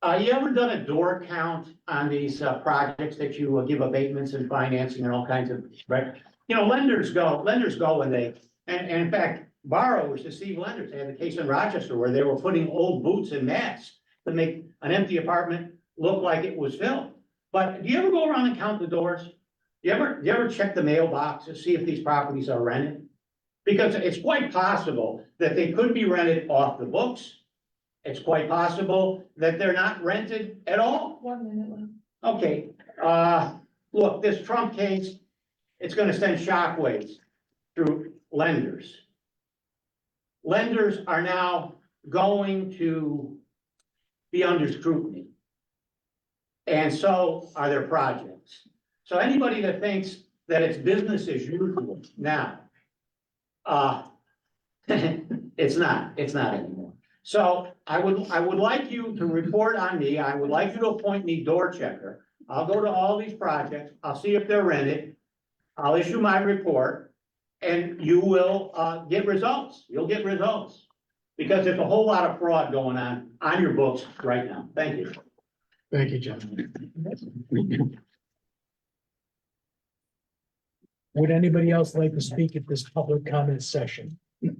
You ever done a door count on these projects that you give abatements and financing and all kinds of, right? You know, lenders go and and in fact, borrowers deceive lenders. They had the case in Rochester where they were putting old boots and mats to make an empty apartment look like it was filled. But do you ever go around and count the doors? Do you ever check the mailbox to see if these properties are rented? Because it's quite possible that they could be rented off the books. It's quite possible that they're not rented at all. 1 minute left. Okay, look, this Trump case, it's gonna send shockwaves through lenders. Lenders are now going to be under scrutiny. And so are their projects. So anybody that thinks that it's business as usual now, it's not anymore. So I would like you to report on me. I would like you to appoint me door checker. I'll go to all these projects. I'll see if they're rented. I'll issue my report and you will get results. You'll get results because there's a whole lot of fraud going on your books right now. Thank you. Thank you, John. Would anybody else like to speak at this public comment session? Head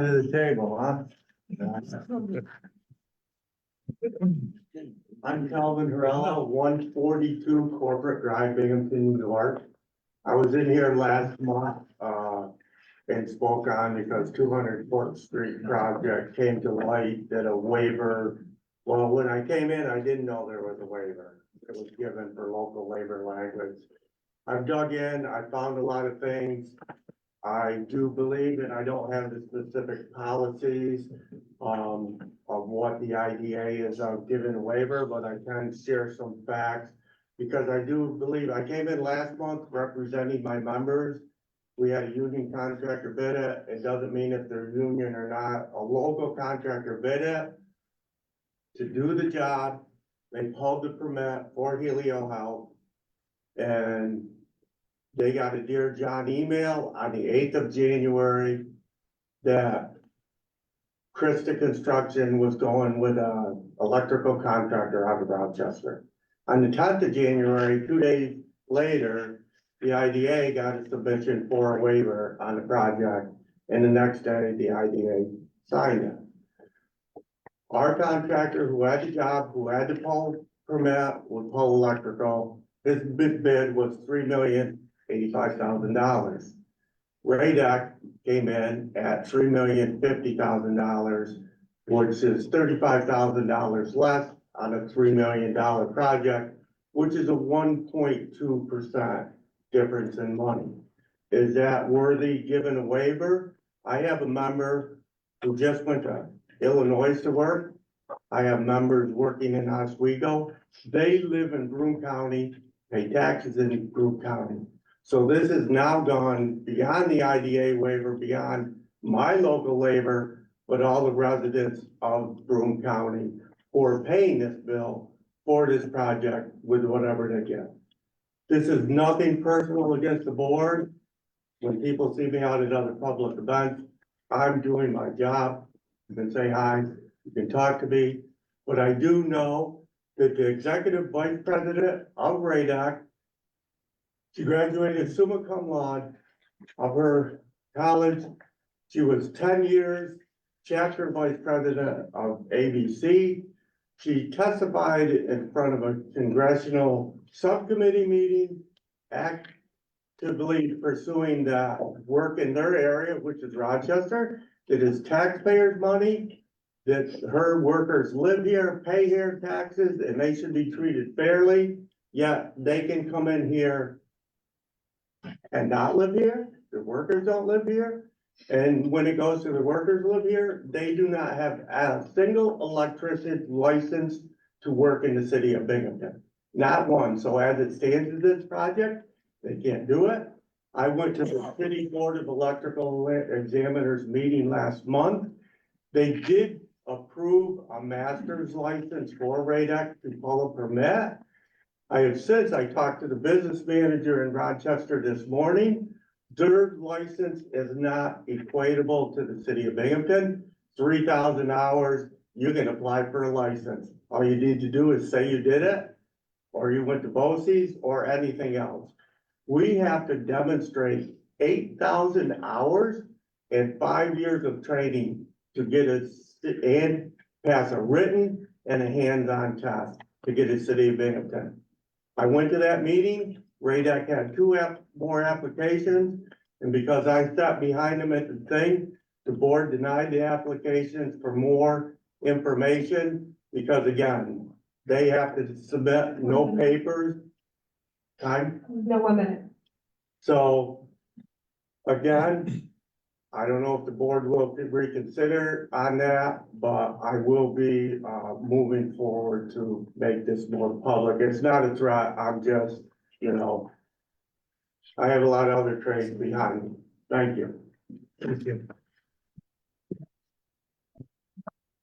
of the table, huh? I'm Calvin Harrell, 142 Corporate Drive, Binghamton, New York. I was in here last month, and spoke on because 204th Street project came to light that a waiver. Well, when I came in, I didn't know there was a waiver. It was given for local labor language. I've dug in, I found a lot of things. I do believe, and I don't have the specific policies, of what the IDA is, giving a waiver, but I can share some facts. Because I do believe, I came in last month representing my members. We had a union contractor bid it. It doesn't mean if they're union or not. A local contractor bid it to do the job. They pulled the permit for Helio Health. And they got a Dear John email on the 8th of January that Krista Construction was going with a electrical contractor out of Rochester. On the 10th of January, 2 days later, the IDA got a submission for a waiver on the project, and the next day, the IDA signed it. Our contractor who had the job, who had the pull permit, would pull electrical, his bid was $3,085,000. Radek came in at $3,050,000, which is $35,000 less on a $3 million project, which is a 1.2% difference in money. Is that worthy given a waiver? I have a member who just went to Illinois to work. I have members working in Oswego. They live in Broome County, pay taxes in Broome County. So this has now gone beyond the IDA waiver, beyond my local labor, but all the residents of Broome County who are paying this bill for this project with whatever they get. This is nothing personal against the board. When people see me out at other public events, I'm doing my job. You can say hi, you can talk to me, but I do know that the executive vice president of Radek, she graduated summa cum laude of her college. She was 10 years chapter vice president of ABC. She testified in front of a congressional subcommittee meeting, actively pursuing the work in their area, which is Rochester. It is taxpayers' money, that her workers live here, pay here taxes, and they should be treated fairly. Yet they can come in here and not live here. The workers don't live here. And when it goes to the workers live here, they do not have a single electrician license to work in the city of Binghamton. Not one. So as it stands in this project, they can't do it. I went to the City Board of Electrical Examiners meeting last month. They did approve a master's license for Radek to pull a permit. I talked to the business manager in Rochester this morning. Their license is not equatable to the city of Binghamton. 3,000 hours, you can apply for a license. All you need to do is say you did it, or you went to BOCES, or anything else. We have to demonstrate 8,000 hours and 5 years of training to get us and pass a written and a hands-on test to get a city of Binghamton. I went to that meeting. Radek had more applications, and because I sat behind them at the thing, the board denied the applications for more information, because again, they have to submit no papers. Time? No, 1 minute. So, again, I don't know if the board will reconsider on that, but I will be, moving forward to make this more public. It's not a threat, I'm just, I have a lot of other trades behind me. Thank you. Thank you.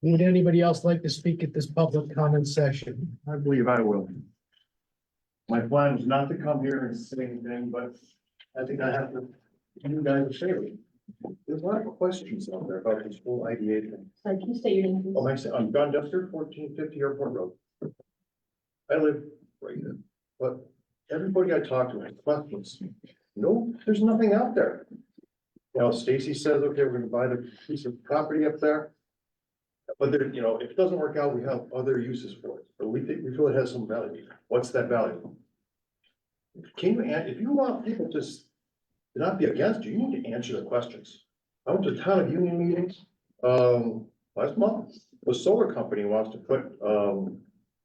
Would anybody else like to speak at this public comment session? I believe I will. My plan was not to come here and say anything, but I think I have to, you guys are saying. There's a lot of questions out there about this whole IDA thing. Sorry, can you state your name, please? I'm John Duster, 1450 Airport Road. I live right there, but everybody I talk to has questions. No, there's nothing out there. Stacy says, okay, we're gonna buy the piece of property up there. But there, you know, if it doesn't work out, we have other uses for it, but we think, we feel it has some value. What's that value? Can you, if you want people to not be against you, you need to answer the questions. I went to town of union meetings, last month. The solar company wants to put,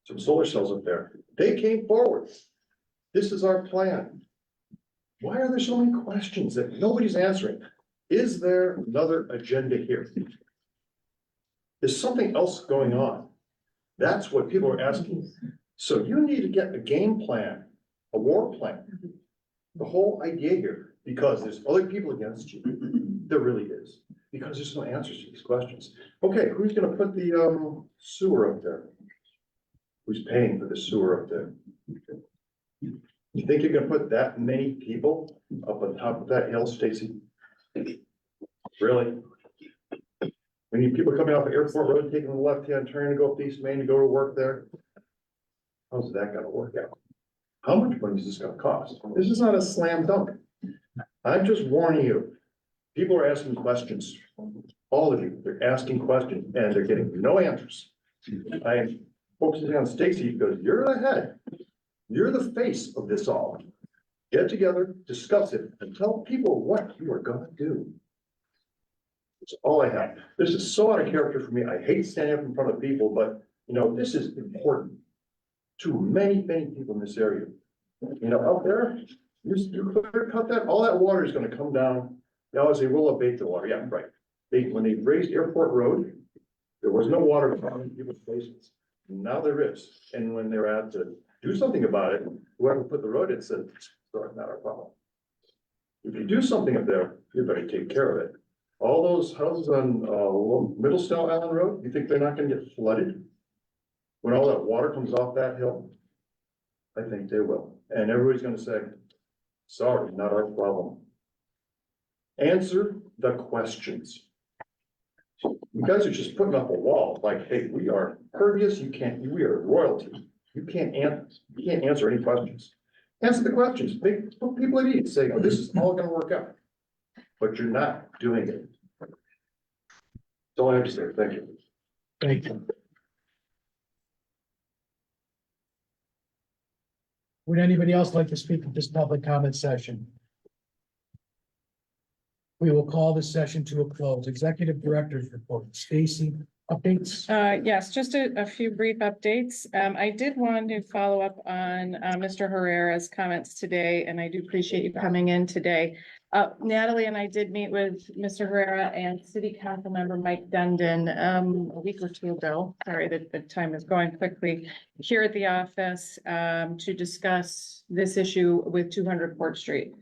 some solar cells up there. They came forward. This is our plan. Why are there so many questions that nobody's answering? Is there another agenda here? Is something else going on? That's what people are asking. So you need to get a game plan, a war plan. The whole idea here, because there's other people against you. There really is, because there's no answers to these questions. Okay, who's gonna put the sewer up there? Who's paying for the sewer up there? You think you're gonna put that many people up on top of that hill, Stacy? Really? We need people coming off of Airport Road, taking the left-hand turn to go up East Main to go to work there. How's that gonna work out? How much money is this gonna cost? This is not a slam dunk. I'm just warning you. People are asking questions. All of you, they're asking questions and they're getting no answers. I am focusing on Stacy because you're the head. You're the face of this all. Get together, discuss it, and tell people what you are gonna do. That's all I have. This is so out of character for me. I hate standing up in front of people, but you know, this is important to many, many people in this area. You know, out there, you clear cut that, all that water is gonna come down. They always say, we'll abate the water. Yeah, right. When they raised Airport Road, there was no water in people's basements. Now there is. And when they're out to do something about it, whoever put the road in said, sorry, not our problem. If you do something up there, you better take care of it. All those houses on Middlestone Island Road, you think they're not gonna get flooded? When all that water comes off that hill? I think they will. And everybody's gonna say, sorry, not our problem. Answer the questions. You guys are just putting up a wall, like, hey, we are pervious, we are royalty. You can't answer any questions. Answer the questions, put people at ease, say, oh, this is all gonna work out. But you're not doing it. That's all I have to say, thank you. Thank you. Would anybody else like to speak at this public comment session? We will call this session to a close. Executive Director's Report. Stacy, updates? Yes, just a few brief updates. I did want to follow up on Mr. Herrera's comments today, and I do appreciate you coming in today. Natalie and I did meet with Mr. Herrera and City Council Member Mike Dundon a week or two ago. Sorry that the time is going quickly here at the office to discuss this issue with 200 Port Street.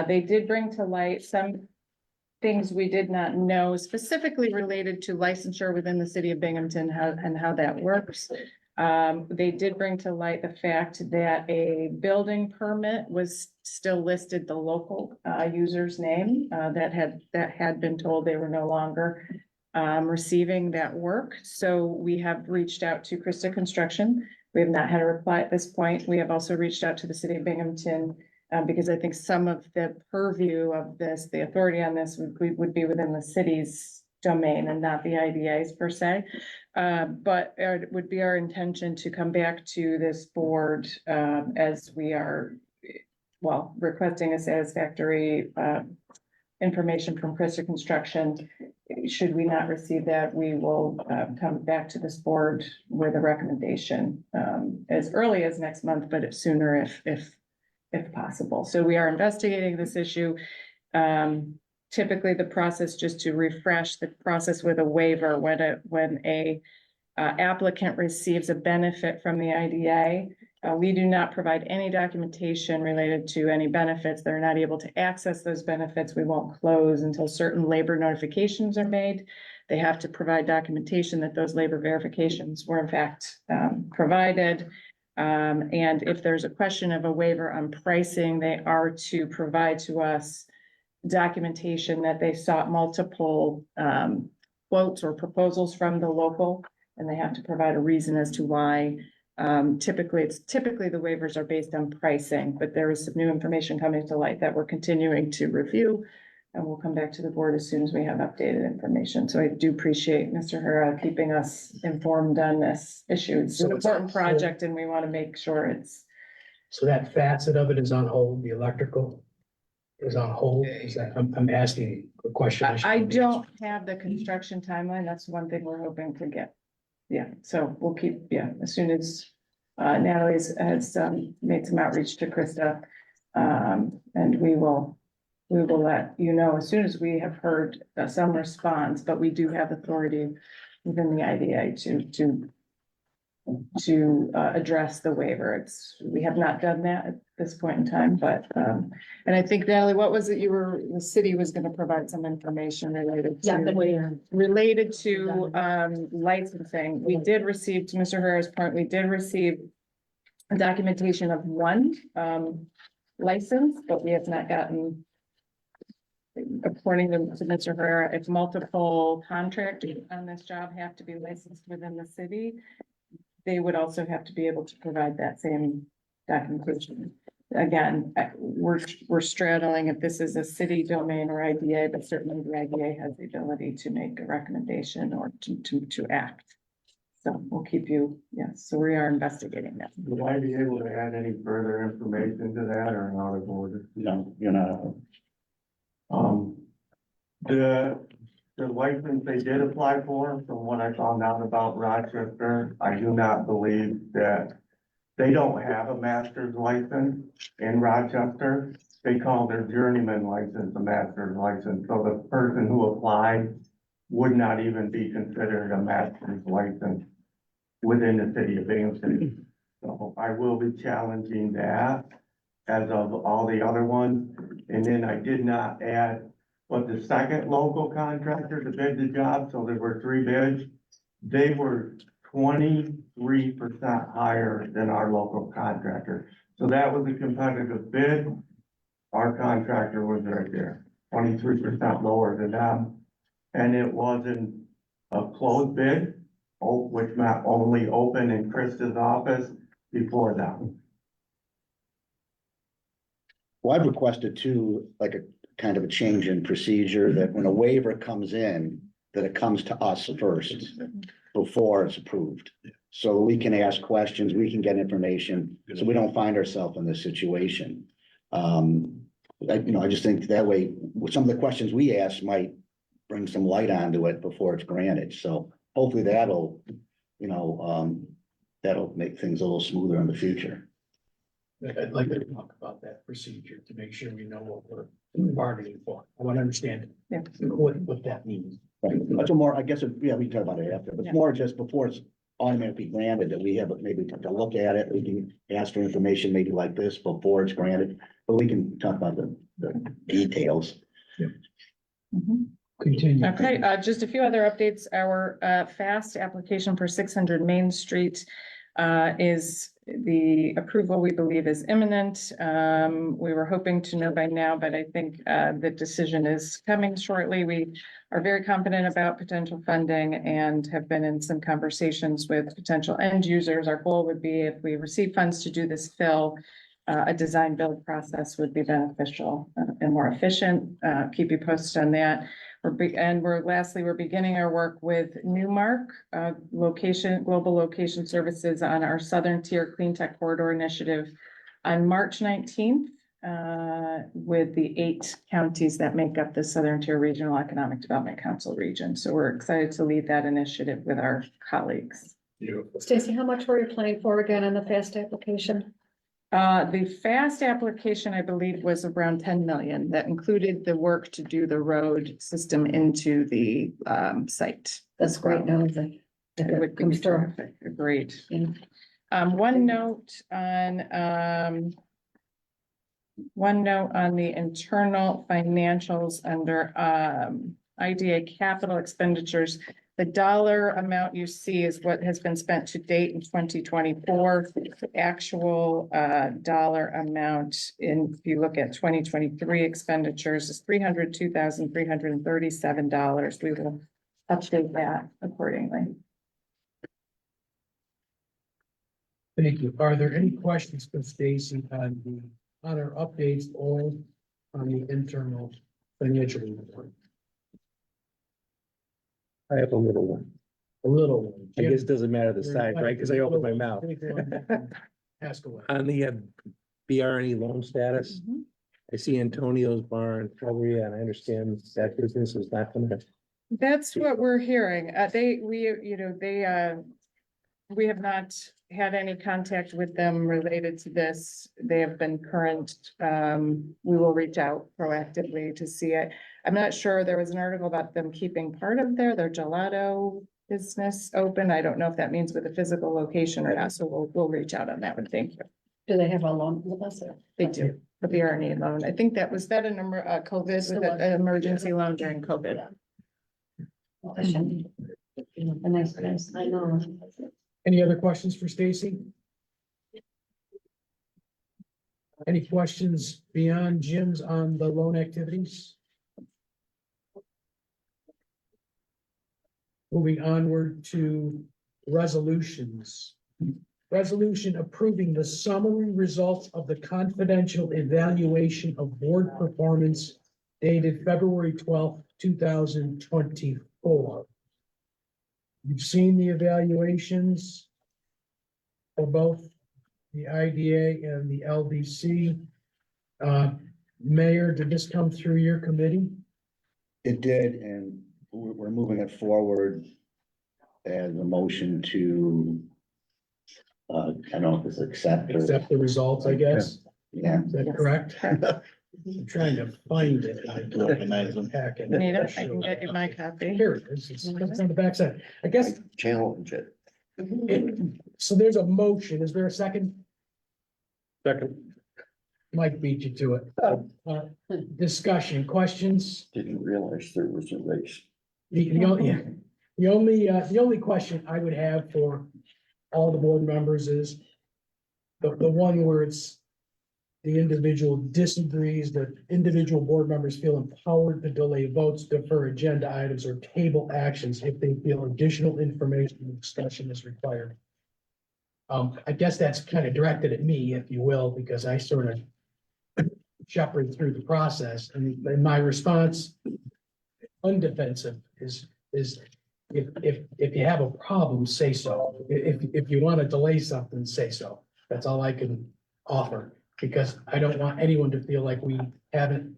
They did bring to light some things we did not know specifically related to licensure within the city of Binghamton and how that works. They did bring to light the fact that a building permit was still listed the local user's name that had been told they were no longer receiving that work. So we have reached out to Krista Construction. We have not had a reply at this point. We have also reached out to the city of Binghamton because I think some of the purview of this, the authority on this would be within the city's domain and not the IDA's per se. But it would be our intention to come back to this board as we are, well, requesting a satisfactory information from Krista Construction. Should we not receive that, we will come back to this board with a recommendation as early as next month, but sooner if possible. So we are investigating this issue. Typically the process, just to refresh the process with a waiver, when a applicant receives a benefit from the IDA, we do not provide any documentation related to any benefits. They're not able to access those benefits. We won't close until certain labor notifications are made. They have to provide documentation that those labor verifications were in fact provided. And if there's a question of a waiver on pricing, they are to provide to us documentation that they sought multiple quotes or proposals from the local, and they have to provide a reason as to why. Typically the waivers are based on pricing, but there is some new information coming to light that we're continuing to review. And we'll come back to the board as soon as we have updated information. So I do appreciate Mr. Hura keeping us informed on this issue. It's an So it's important on hold. project and we want to make sure it's, So that facet of it is on hold, the electrical is on hold, is that, I'm asking a question. I don't have the construction timeline. That's one thing we're hoping to get. Yeah, so we'll keep, as soon as Natalie has made some outreach to Krista. And we will let you know as soon as we have heard some response, but we do have authority within the IDA to address the waiver. We have not done that at this point in time, but, and I think Natalie, what was it the city was gonna provide some information related to. Related to, licensing. We did receive, to Mr. Herrera's point, we did receive a documentation of one, license, but we have not gotten, according to Mr. Herrera, if multiple contractors on this job have to be licensed within the city, they would also have to be able to provide that same documentation. Again, we're straddling if this is a city domain or IDA, but certainly the IDA has the ability to make a recommendation or to act. So we'll keep you, so we are investigating that. Would I be able to add any further information to that or out of order? No, you're not. The license they did apply for, from what I found out about Rochester, I do not believe that they don't have a master's license in Rochester. They call their journeyman license a master's license, so the person who applied would not even be considered a master's license within the city of Binghamton. So I will be challenging that as of all the other ones. And then I did not add, but the second local contractor to bid the job, so there were 3 bids. They were 23% higher than our local contractor. So that was a competitive bid. Our contractor was right there, 23% lower than them. And it wasn't a closed bid, which meant only open in Krista's office before that. Well, I've requested too, like a kind of a change in procedure that when a waiver comes in, that it comes to us first before it's approved. So we can ask questions, we can get information, so we don't find ourselves in this situation. I just think that way, some of the questions we ask might bring some light onto it before it's granted. So hopefully that'll make things a little smoother in the future. I'd like to talk about that procedure to make sure we know what we're bargaining for. I want to understand what that means. Right, that's a more, I guess, we can talk about it after, but it's more just before it's automatically granted that we have maybe to look at it, we can ask for information maybe like this before it's granted, but we can talk about the details. Continue. Okay, just a few other updates. Our FAST application for 600 Main Street is the approval we believe is imminent. We were hoping to know by now, but I think the decision is coming shortly. We are very confident about potential funding and have been in some conversations with potential end users. Our goal would be if we receive funds to do this fill, a design build process would be beneficial and more efficient. Keep you posted on that. Lastly, we're beginning our work with Newmark, Global Location Services on our Southern Tier Clean Tech Corridor Initiative on March 19th, with the 8 counties that make up the Southern Tier Regional Economic Development Council region. So we're excited to lead that initiative with our colleagues. Stacy, how much were you planning for again on the FAST application? The FAST application, I believe, was around 10 million. That included the work to do the road system into the site. That's great. No, It would be terrific. Agreed. One note on the internal financials under IDA capital expenditures. The dollar amount you see is what has been spent to date in 2024. The actual dollar amount if you look at 2023 expenditures is $302,337. We will update that accordingly. Thank you. Are there any questions for Stacy on our updates or on the internal financial report? I have a little one. A little one. I guess it Jim, doesn't matter the you're size, right? Because I opened my mouth. Ask away. On the BRNE loan status, Mhm. I see Antonio's Bar in Florida, and I understand that business is not gonna. That's what we're hearing. We have not had any contact with them related to this. They have been current. We will reach out proactively to see it. I'm not sure. There was an article about them keeping part of their gelato business open. I don't know if that means with a physical location or not, so we'll reach out on that one. Thank you. Do they have a loan with us? They do, the BRNE loan. I think that was that a number, COVID, with an emergency loan during COVID. A nice place. I know. Any other questions for Stacy? Any questions beyond Jim's on the loan activities? Moving onward to resolutions. Resolution approving the summary results of the confidential evaluation of board performance dated February 12th, 2024. You've seen the evaluations for both the IDA and the LDC. Mayor, did this come through your committee? It did, and we're moving it forward as a motion to, I don't know if it's accept or, Accept the results, I guess. yeah. Is that correct? I'm trying to find it. Packet. Need it? I can get you my copy. Here it is. It's on the backside. I guess, Challenge it. so there's a motion. Is there a second? Second. Mike beat you to it. Discussion, questions? Didn't realize there was a race. The only question I would have for all the board members is the one where it's the individual disagrees, the individual board members feel empowered to delay votes, defer agenda items, or table actions if they feel additional information and discussion is required. I guess that's kind of directed at me, if you will, because I sort of shepherd through the process, and my response, undefensive, is if you have a problem, say so. If you want to delay something, say so. That's all I can offer, because I don't want anyone to feel like we haven't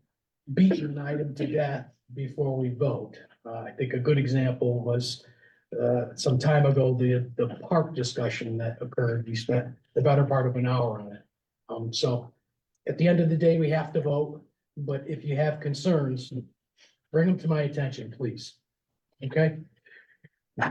beaten an item to death before we vote. I think a good example was some time ago, the park discussion that occurred. We spent the better part of an hour on it. So at the end of the day, we have to vote, but if you have concerns, bring them to my attention, please. Okay?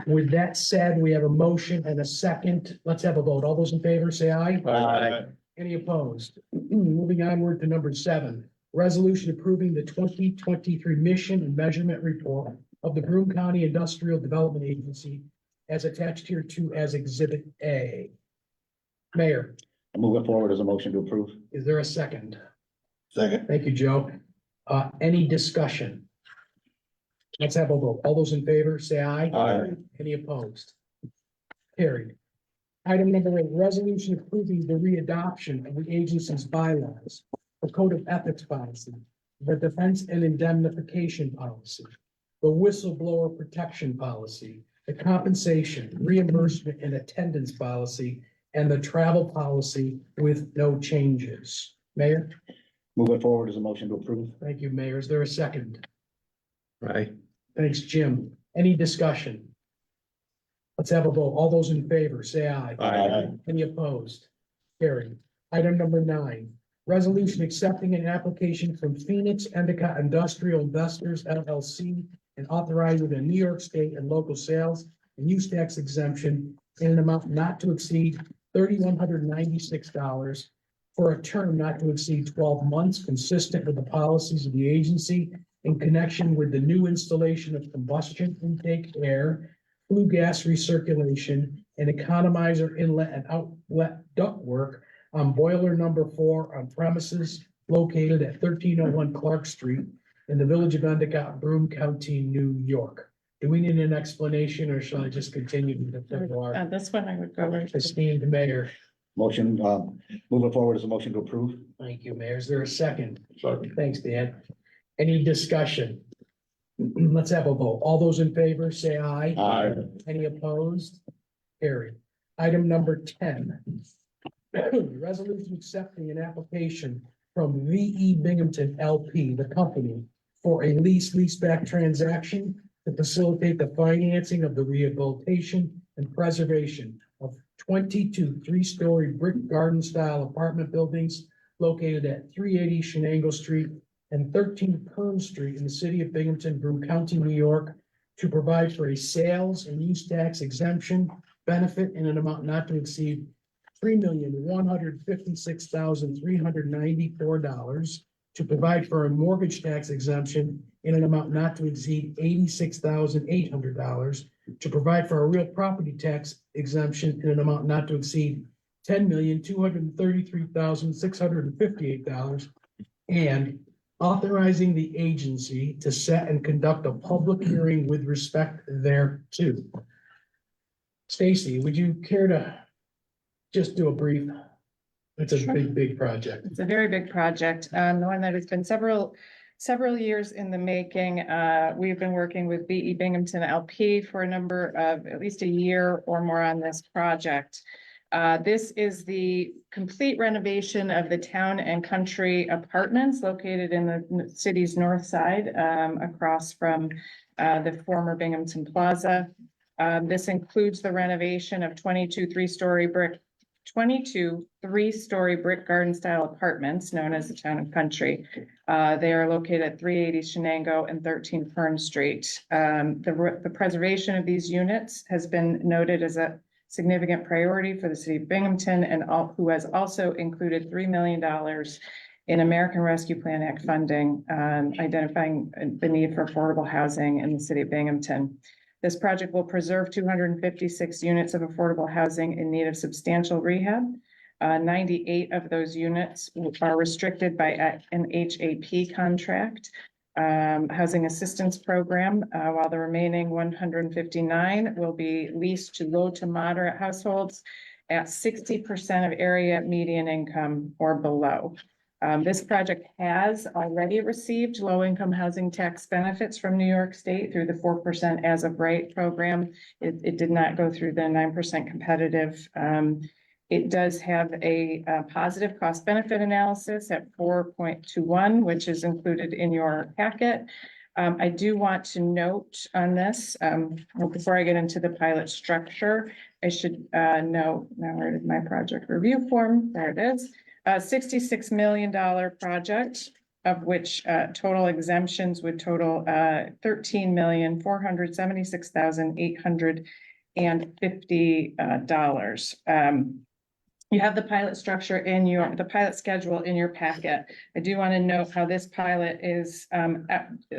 With that said, we have a motion and a second. Let's have a vote. All those in favor, say aye. Aye. Any opposed? Moving onward to number 7, resolution approving the 2023 mission and measurement report of the Broome County Industrial Development Agency as attached here to as Exhibit A. Mayor, I'm moving forward as a motion to approve. is there a second? Second. Thank you, Joe. Any discussion? Let's have a vote. All those in favor, say aye. Aye. Any opposed? Carried. Item number 8, resolution approving the readoption of the agency's bylaws, the code of ethics policy, the defense and indemnification policy, the whistleblower protection policy, the compensation, reimbursement, and attendance policy, and the travel policy with no changes. Mayor? Moving forward as a motion to approve. Thank you, Mayor. Is there a second? Right. Thanks, Jim. Any discussion? Let's have a vote. All those in favor, say aye. Aye. Any opposed? Carried. Item number 9, resolution accepting an application from Phoenix Endicott Industrial Investors LLC and authorizing a New York State and local sales and use tax exemption in an amount not to exceed $3,196 for a term not to exceed 12 months, consistent with the policies of the agency in connection with the new installation of combustion intake air, flue gas recirculation, and economizer inlet and outlet ductwork on boiler number 4 on premises located at 1301 Clark Street in the village of Endicott, Broome County, New York. Do we need an explanation, or shall I just continue to the our This one I would go right to. esteemed mayor? Motion, moving forward as a motion to approve. Thank you, Mayor. Is there a second? Second. Thanks, Dan. Any discussion? Let's have a vote. All those in favor, say aye. Aye. Any opposed? Carried. Item number 10. Resolution accepting an application from VE Binghamton LP, the company, for a leaseback transaction to facilitate the financing of the rehabilitation and preservation of 22 three-story brick garden-style apartment buildings located at 380 Shenango Street and 13 Kern Street in the city of Binghamton, Broome County, New York, to provide for a sales and use tax exemption benefit in an amount not to exceed $3,156,394, to provide for a mortgage tax exemption in an amount not to exceed $86,800, to provide for a real property tax exemption in an amount not to exceed $10,233,658, and authorizing the agency to set and conduct a public hearing with respect thereto. Stacy, would you care to just do a brief? It's a Sure. big project. It's a very big project, the one that has been several years in the making. We've been working with BE Binghamton LP for a number of, at least a year or more on this project. This is the complete renovation of the Town and Country Apartments located in the city's north side, across from the former Binghamton Plaza. This includes the renovation of 22 three-story brick garden style apartments known as the Town and Country. They are located at 380 Shenango and 13 Fern Street. The preservation of these units has been noted as a significant priority for the city of Binghamton, and who has also included $3 million in American Rescue Plan Act funding, identifying the need for affordable housing in the city of Binghamton. This project will preserve 256 units of affordable housing in need of substantial rehab. 98 of those units are restricted by an HAP contract, housing assistance program, while the remaining 159 will be leased to low to moderate households at 60% of area median income or below. This project has already received low-income housing tax benefits from New York State through the 4% as of right program. It did not go through the 9% competitive. It does have a positive cost benefit analysis at 4.21, which is included in your packet. I do want to note on this, well, before I get into the pilot structure, I should note, now where is my project review form? There it is. $66 million project, of which total exemptions would total $13,476,850. You have the pilot structure in the pilot schedule in your packet. I do want to note how this pilot is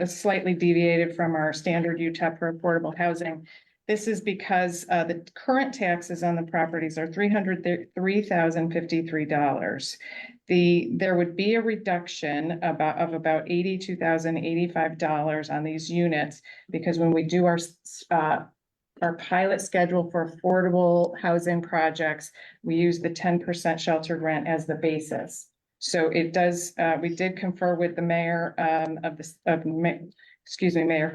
slightly deviated from our standard UTEP for affordable housing. This is because the current taxes on the properties are $303,053. There would be a reduction of about $82,085 on these units, because when we do our pilot schedule for affordable housing projects, we use the 10% sheltered rent as the basis. So it does, we did confer with the mayor Mayor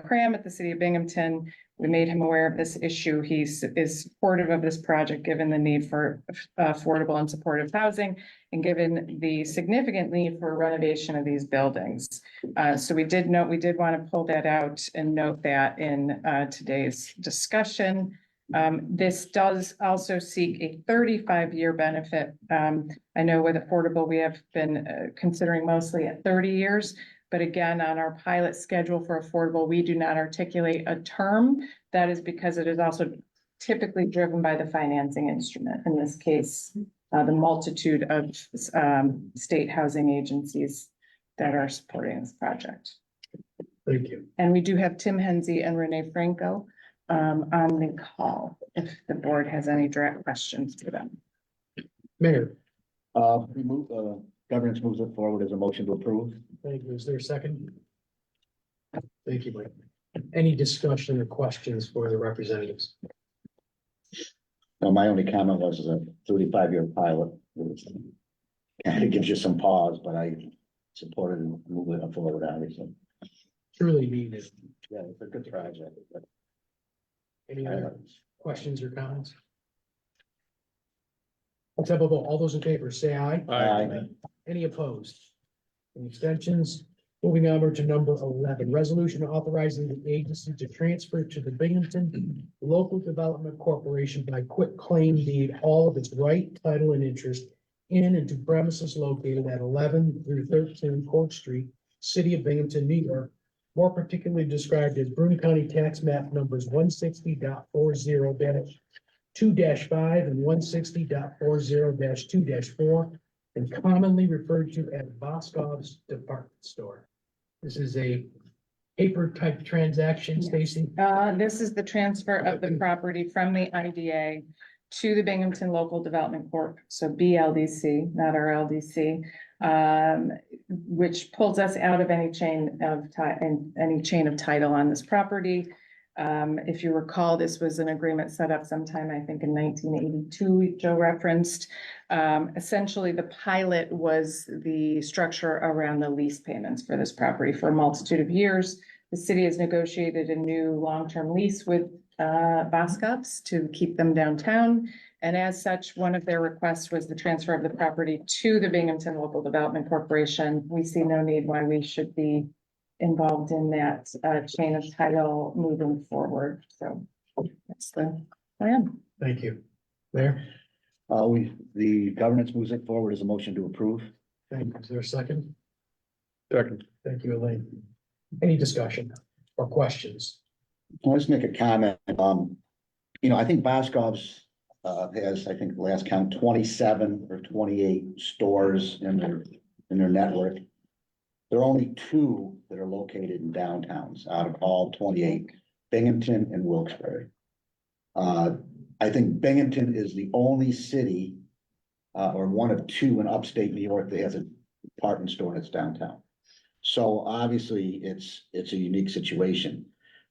Cram at the city of Binghamton. We made him aware of this issue. He is supportive of this project, given the need for affordable and supportive housing, and given the significant need for renovation of these buildings. So we did want to pull that out and note that in today's discussion. This does also seek a 35-year benefit. I know with affordable, we have been considering mostly at 30 years. But again, on our pilot schedule for affordable, we do not articulate a term. That is because it is also typically driven by the financing instrument. In this case, the multitude of state housing agencies that are supporting this project. Thank you. And we do have Tim Hensy and Renee Franco on the call if the board has any direct questions for them. Mayor. Governance moves it forward as a motion to approve. Thank you. Is there a second? Thank you, Mike. Any discussion or questions for the representatives? Now, my only comment was a 35-year pilot. Kind of gives you some pause, but I supported and moved it forward, obviously. truly needed. Yeah, it's a good project. But Any other questions or comments? Let's have a vote. All those in favor, say aye. Aye. Any opposed? Any abstentions? Moving on to number 11, resolution authorizing the agency to transfer to the Binghamton Local Development Corporation by quit claim deed all of its right, title, and interest in and to premises located at 11 through 13 Court Street, City of Binghamton, New York, more particularly described as Broome County Tax Map numbers 160.40-2-5 and 160.40-2-4, and commonly referred to as Boscov's Department Store. This is a paper type transaction, Stacy. This is the transfer of the property from the IDA to the Binghamton Local Development Corp. So BLDC, not our LDC, which pulls us out of any chain of title on this property. If you recall, this was an agreement set up sometime, I think in 1982, Joe referenced. Essentially, the pilot was the structure around the lease payments for this property for a multitude of years. The city has negotiated a new long-term lease with Boscov's to keep them downtown. And as such, one of their requests was the transfer of the property to the Binghamton Local Development Corporation. We see no need why we should be involved in that chain of title moving forward. So that's the plan. Thank you. Mayor, The governance moves it forward as a motion to approve. thank you. Is there a second? Second. Thank you, Elaine. Any discussion or questions? Let's make a comment. I think Boscov's has, I think, last count 27 or 28 stores in their network. There are only 2 that are located in downtowns out of all 28, Binghamton and Wilkes-Barre. I think Binghamton is the only city or one of 2 in upstate New York that has a department store in its downtown. So obviously, it's a unique situation.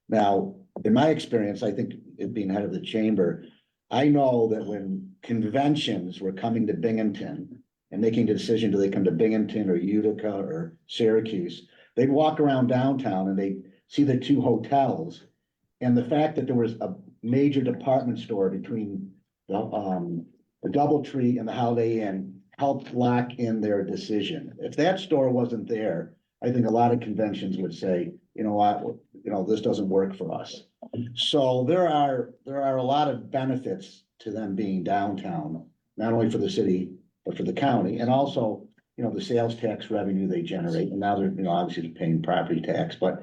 Now, in my experience, I think it being head of the chamber, I know that when conventions were coming to Binghamton and making the decision, do they come to Binghamton or Utica or Syracuse, they'd walk around downtown and they'd see the 2 hotels. And the fact that there was a major department store between the DoubleTree and the Holiday Inn helped lock in their decision. If that store wasn't there, I think a lot of conventions would say, you know what, this doesn't work for us. So there are a lot of benefits to them being downtown, not only for the city, but for the county, and also, the sales tax revenue they generate. And now they're, obviously they're paying property tax, but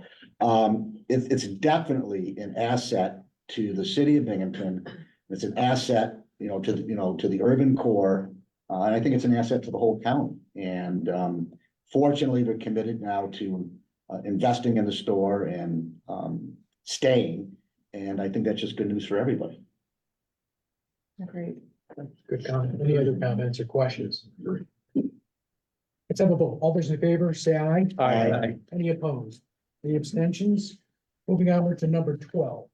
it's definitely an asset to the city of Binghamton. It's an asset, to the urban core. And I think it's an asset to the whole county. And fortunately, they're committed now to investing in the store and staying. And I think that's just good news for everybody. Agreed. Good comment. Any other comments or questions? Let's have a vote. All those in favor, say aye. Aye. Any opposed? Any abstentions? Moving onward to number 12.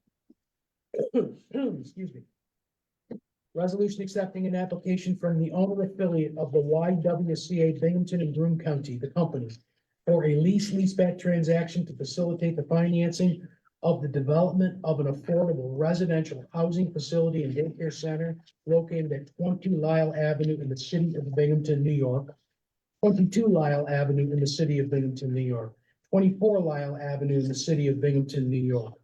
Excuse me. Resolution accepting an application from the owner affiliate of the YWCA Binghamton and Broome County, the company, for a leaseback transaction to facilitate the financing of the development of an affordable residential housing facility and daycare center located at 20 Lyle Avenue in the city of Binghamton, New York, 22 Lyle Avenue in the city of Binghamton, New York, 24 Lyle Avenue in the city of Binghamton, New York,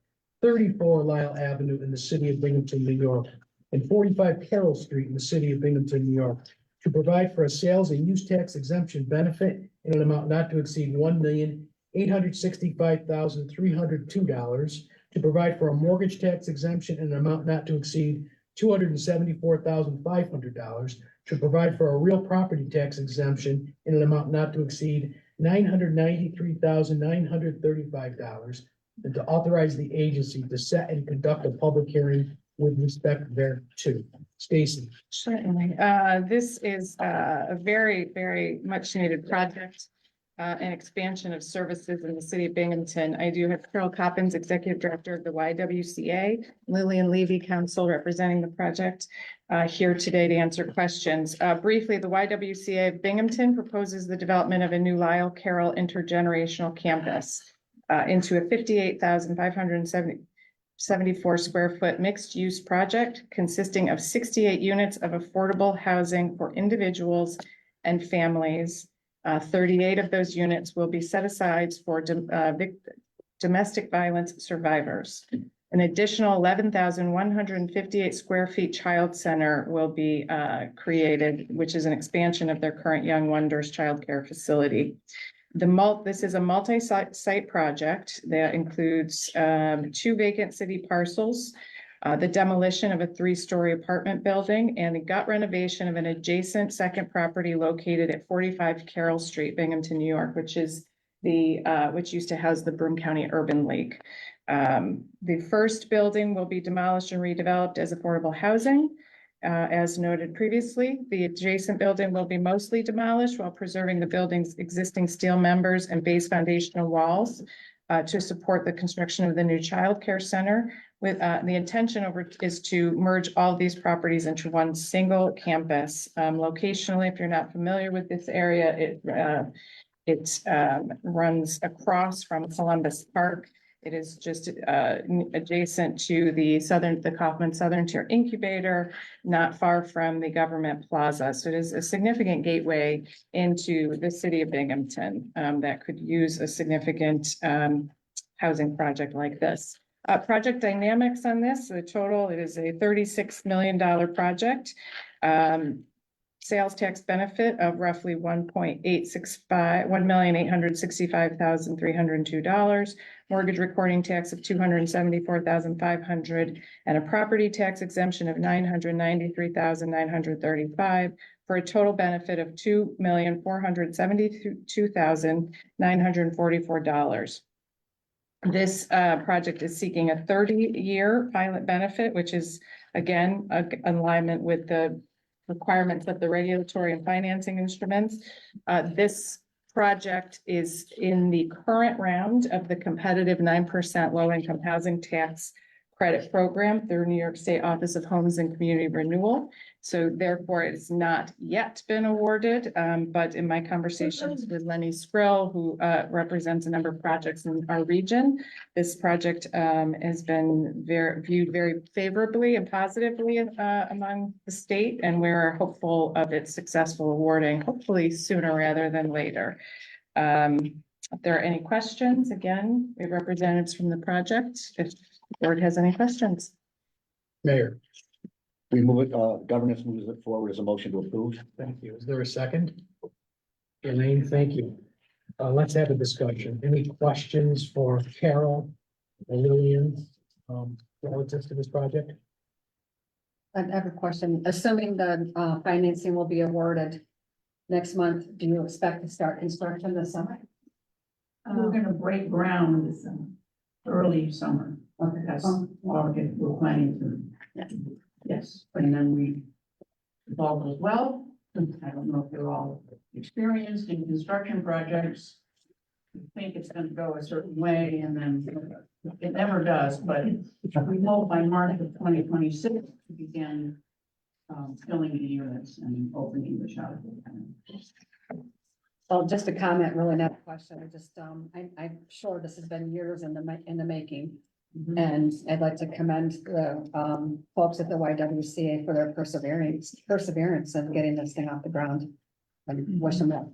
34 Lyle Avenue in the city of Binghamton, New York, and 45 Carroll Street in the city of Binghamton, New York, to provide for a sales and use tax exemption benefit in an amount not to exceed $1,865,302, to provide for a mortgage tax exemption in an amount not to exceed $274,500, to provide for a real property tax exemption in an amount not to exceed $993,935, and to authorize the agency to set and conduct a public hearing with respect thereto. Stacy. Certainly. This is a very, very much needed project. An expansion of services in the city of Binghamton. I do have Carol Coppins, Executive Director of the YWCA, Lillian Levy, Council representing the project, here today to answer questions. Briefly, the YWCA of Binghamton proposes the development of a new Lyle Carroll intergenerational campus. into a 58,574 square foot mixed use project consisting of 68 units of affordable housing for individuals and families. 38 of those units will be set aside for domestic violence survivors. An additional 11,158 square feet child center will be created, which is an expansion of their current Young Wonders childcare facility. This is a multi-site project that includes 2 vacant city parcels, the demolition of a 3-story apartment building, and the gut renovation of an adjacent second property located at 45 Carroll Street, Binghamton, New York, which is which used to house the Broome County Urban League. The first building will be demolished and redeveloped as affordable housing. As noted previously, the adjacent building will be mostly demolished while preserving the building's existing steel members and base foundational walls to support the construction of the new child care center. With the intention is to merge all of these properties into one single campus. Locationally, if you're not familiar with this area, it runs across from Columbus Park. It is just adjacent to the Kaufman Southern Tier Incubator, not far from the Government Plaza. So it is a significant gateway into the city of Binghamton that could use a significant housing project like this. Project dynamics on this, the total, it is a $36 million project. Sales tax benefit of roughly $1,865,302, mortgage recording tax of $274,500, and a property tax exemption of $993,935 for a total benefit of $2,472,944. This project is seeking a 30-year pilot benefit, which is again in alignment with the requirements of the regulatory and financing instruments. This project is in the current round of the competitive 9% low-income housing tax credit program through New York State Office of Homes and Community Renewal. So therefore, it's not yet been awarded, but in my conversations with Lenny Skrill, who represents a number of projects in our region, this project has been viewed very favorably and positively among the state, and we're hopeful of its successful awarding, hopefully sooner rather than later. If there are any questions, again, we have representatives from the project. If the board has any questions. Mayor, We move it, governance moves it forward as a motion to approve. thank you. Is there a second? Elaine, thank you. Let's have a discussion. Any questions for Carol or Lillian, relative to this project? I have a question. Assuming the financing will be awarded next month, do you expect to start construction this summer? We're gonna break ground this early summer. Okay. That's August, we're planning to. Yes, and then if all goes well, I don't know if they're all experienced in construction projects. I think it's gonna go a certain way and then it never does, but we hope by March of 2026 to begin filling the units and opening the shop. Well, just a comment, really not a question. I just, I'm sure this has been years in the making. And I'd like to commend the folks at the YWCA for their perseverance in getting this thing off the ground. And wish them luck.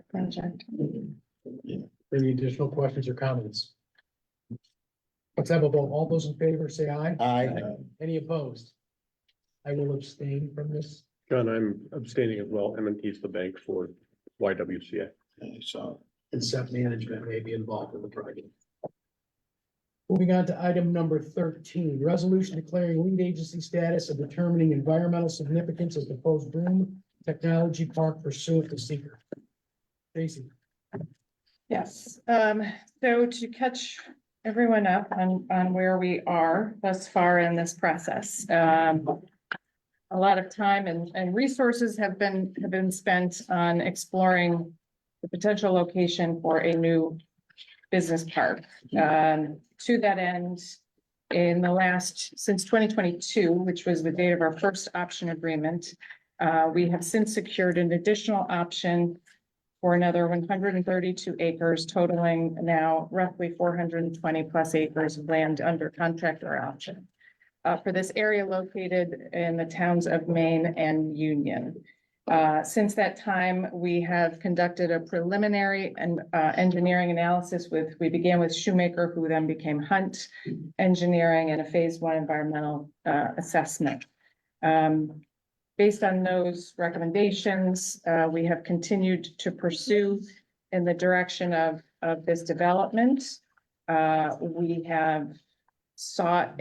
Project. Any additional questions or comments? Let's have a vote. All those in favor, say aye. Aye. Any opposed? I will abstain from this. John, I'm abstaining as well. M&T's the bank for YWCA. So, Consent management may be involved in the project. Moving on to item number 13, resolution declaring lead agency status and determining environmental significance of proposed Broome Technology Park pursuant to seeker. Stacy. Yes, so to catch everyone up on where we are thus far in this process. A lot of time and resources have been spent on exploring the potential location for a new business park. To that end, since 2022, which was the date of our first option agreement, we have since secured an additional option for another 132 acres, totaling now roughly 420 plus acres of land under contract or option. For this area located in the towns of Maine and Union. Since that time, we have conducted a preliminary and engineering analysis we began with Shoemaker, who then became Hunt Engineering, and a phase 1 environmental assessment. Based on those recommendations, we have continued to pursue in the direction of this development. We have sought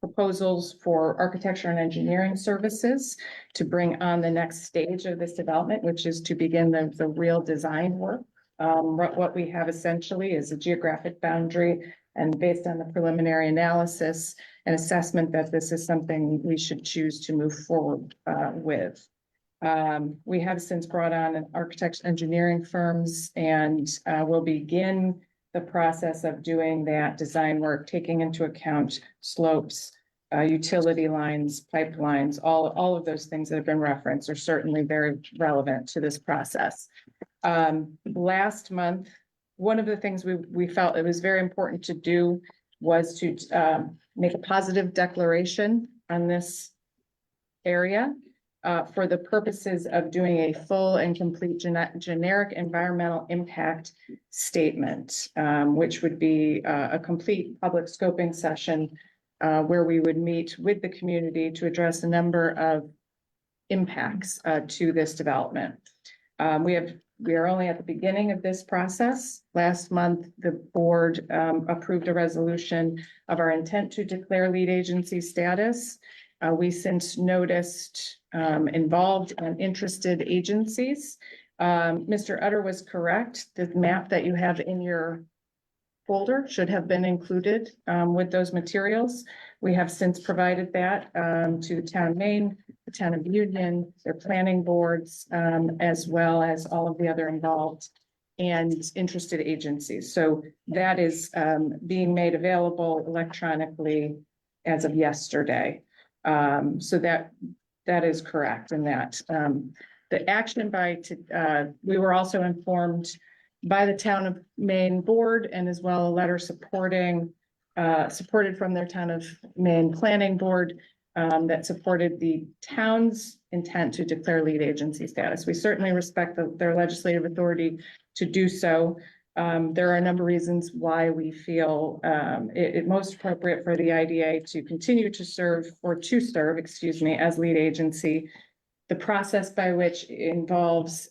proposals for architecture and engineering services to bring on the next stage of this development, which is to begin the real design work. What we have essentially is a geographic boundary, and based on the preliminary analysis and assessment that this is something we should choose to move forward with. We have since brought on an architects engineering firms, and will begin the process of doing that design work, taking into account slopes, utility lines, pipelines, all of those things that have been referenced are certainly very relevant to this process. Last month, one of the things we felt it was very important to do was to make a positive declaration on this area for the purposes of doing a full and complete generic environmental impact statement, which would be a complete public scoping session where we would meet with the community to address a number of impacts to this development. We are only at the beginning of this process. Last month, the board approved a resolution of our intent to declare lead agency status. We since noticed involved and interested agencies. Mr. Utter was correct. The map that you have in your folder should have been included with those materials. We have since provided that to the town of Maine, the town of Union, their planning boards, as well as all of the other involved and interested agencies. So that is being made available electronically as of yesterday. So that is correct in that. The action we were also informed by the town of Maine board, and as well a letter supported from their town of Maine planning board that supported the town's intent to declare lead agency status. We certainly respect their legislative authority to do so. There are a number of reasons why we feel it most appropriate for the IDA to continue to serve as lead agency. The process by which involves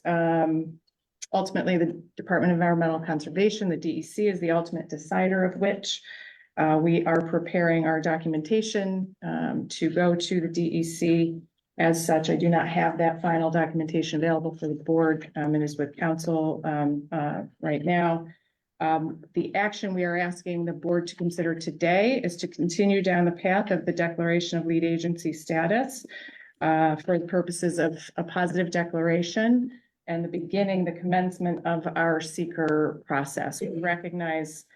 ultimately the Department of Environmental Conservation, the DEC is the ultimate decider of which. We are preparing our documentation to go to the DEC. As such, I do not have that final documentation available for the board. It is with council right now. The action we are asking the board to consider today is to continue down the path of the declaration of lead agency status for the purposes of a positive declaration and the commencement of our seeker process. We recognize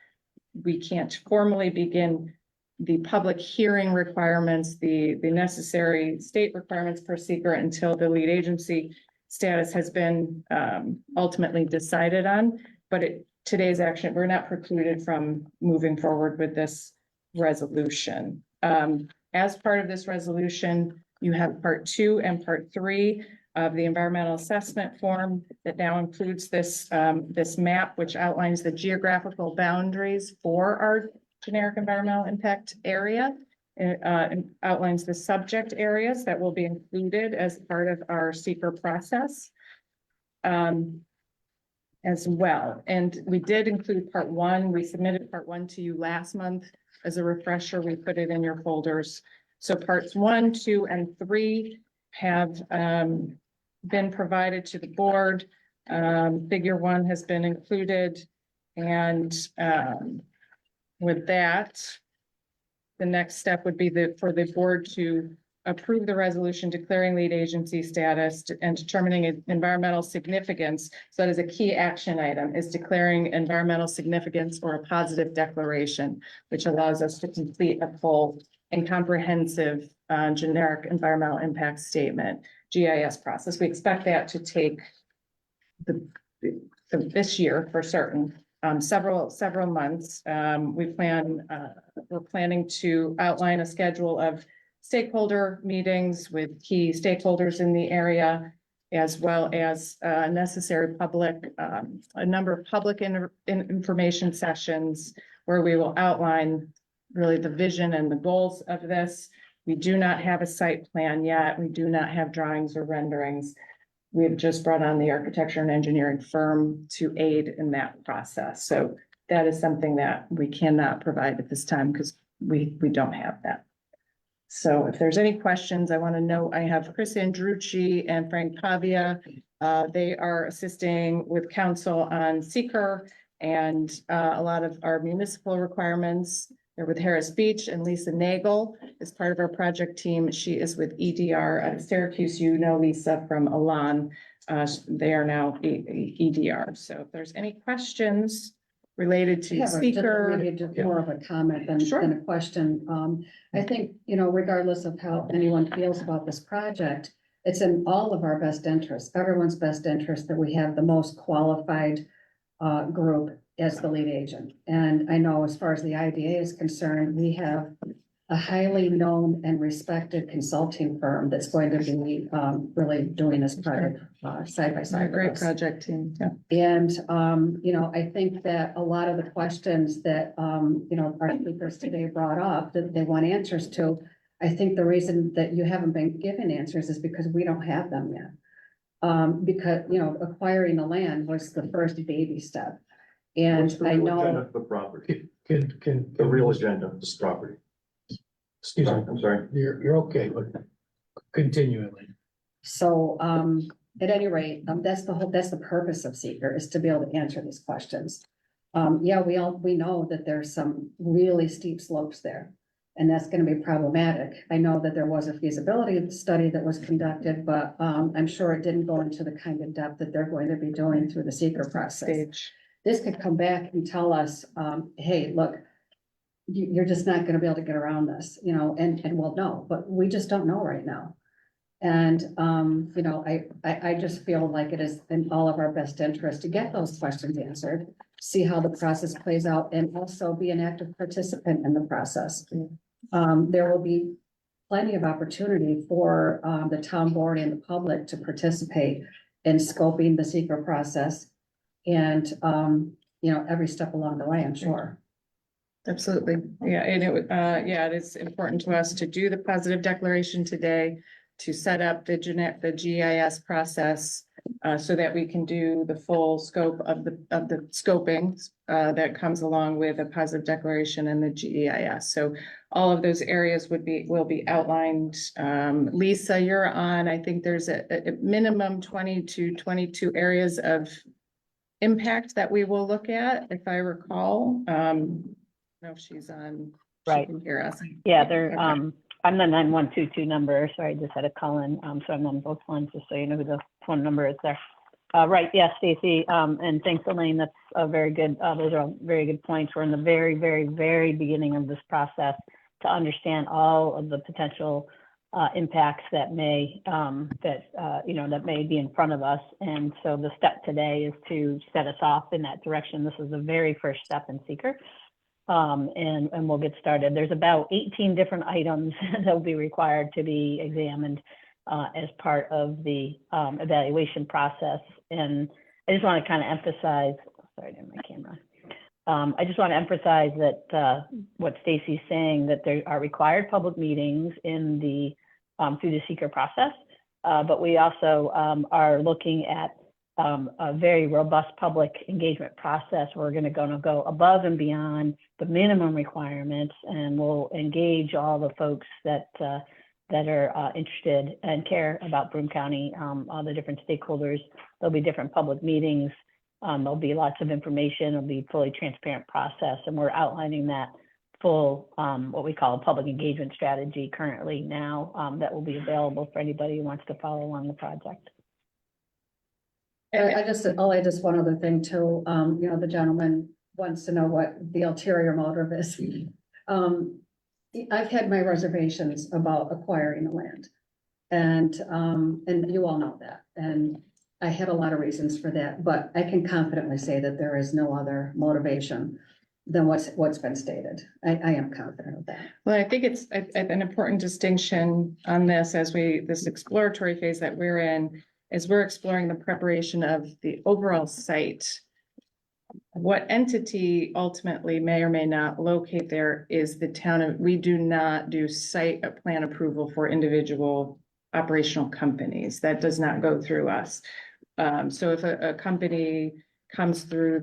we can't formally begin the public hearing requirements, the necessary state requirements per seeker until the lead agency status has been ultimately decided on. But today's action, we're not precluded from moving forward with this resolution. As part of this resolution, you have part 2 and part 3 of the environmental assessment form that now includes this map, which outlines the geographical boundaries for our generic environmental impact area. And outlines the subject areas that will be included as part of our seeker process as well. And we did include part 1. We submitted part 1 to you last month. As a refresher, we put it in your folders. So parts 1, 2, and 3 have been provided to the board. Figure 1 has been included. And with that, the next step would be for the board to approve the resolution declaring lead agency status and determining environmental significance. So that is a key action item, is declaring environmental significance or a positive declaration, which allows us to complete a full and comprehensive generic environmental impact statement, GIS process. We expect that to take this year for certain, several months. We're planning to outline a schedule of stakeholder meetings with key stakeholders in the area, as well as necessary a number of public information sessions where we will outline really the vision and the goals of this. We do not have a site plan yet. We do not have drawings or renderings. We've just brought on the architecture and engineering firm to aid in that process. So that is something that we cannot provide at this time because we don't have that. So if there's any questions, I want to know, I have Chris Andrucci and Frank Pavia. They are assisting with council on seeker and a lot of our municipal requirements. They're with Harris Beach, and Lisa Nagel is part of our project team. She is with EDR at Syracuse. You know Lisa from Elan. They are now EDR. So if there's any questions related to seeker. Maybe just more of a comment than a question. I think, you know, regardless of how anyone feels about this project, it's in all of our best interests, everyone's best interest, that we have the most qualified group as the lead agent. And I know as far as the IDA is concerned, we have a highly known and respected consulting firm that's going to be really doing this project side by side. Great project team, yeah. And, you know, I think that a lot of the questions that, you know, our speakers today brought up that they want answers to, I think the reason that you haven't been given answers is because we don't have them yet. Because, you know, acquiring the land was the first baby step. And I know. The property, Can. the real agenda of this property. Excuse me, I'm sorry. you're okay, but continually. So, at any rate, that's the purpose of seeker, is to be able to answer these questions. Yeah, we know that there's some really steep slopes there, and that's gonna be problematic. I know that there was a feasibility study that was conducted, but, I'm sure it didn't go into the kind of depth that they're going to be doing through the seeker process. This could come back and tell us, hey, look, you're just not gonna be able to get around this, you know, and we'll know, but we just don't know right now. And, you know, I just feel like it is in all of our best interest to get those questions answered, see how the process plays out, and also be an active participant in the process. There will be plenty of opportunity for, the town board and the public to participate in scoping the secret process. And, you know, every step along the way, I'm sure. Absolutely. Yeah, and it is important to us to do the positive declaration today, to set up the GIS process, so that we can do the full scope of the scoping, that comes along with a positive declaration and the GEIS. So all of those areas will be outlined. Lisa, you're on, I think there's a minimum 20 to 22 areas of impact that we will look at, if I recall. I don't know if she's on. Right. She can hear us. Yeah, they're, Okay. I'm the 9122 number, so I just had a call in, so I'm on both ones, just so you know who the phone number is there. Right, yes, Stacy, and thanks, Elaine, that's a very good, those are all very good points. We're in the very, very, very beginning of this process to understand all of the potential impacts that may, you know, that may be in front of us. And so the step today is to set us off in that direction. This is the very first step in seeker. And we'll get started. There's about 18 different items that will be required to be examined as part of the evaluation process. And I just want to kind of emphasize, sorry, I didn't have my camera. I just want to emphasize that what Stacy's saying, that there are required public meetings in the through the seeker process, but we also are looking at a very robust public engagement process. We're going to go above and beyond the minimum requirements, and we'll engage all the folks that are interested and care about Broome County, all the different stakeholders. There'll be different public meetings. There'll be lots of information. It'll be fully transparent process, and we're outlining that full, what we call a public engagement strategy currently now, that will be available for anybody who wants to follow along the project. I just one other thing too, you know, the gentleman wants to know what the ulterior motive is. I've had my reservations about acquiring the land. And you all know that. And I had a lot of reasons for that, but I can confidently say that there is no other motivation than what's been stated. I am confident of that. Well, I think it's an important distinction on this this exploratory phase that we're in, as we're exploring the preparation of the overall site. What entity ultimately may or may not locate there is the town of, we do not do site plan approval for individual operational companies. That does not go through us. So if a company comes through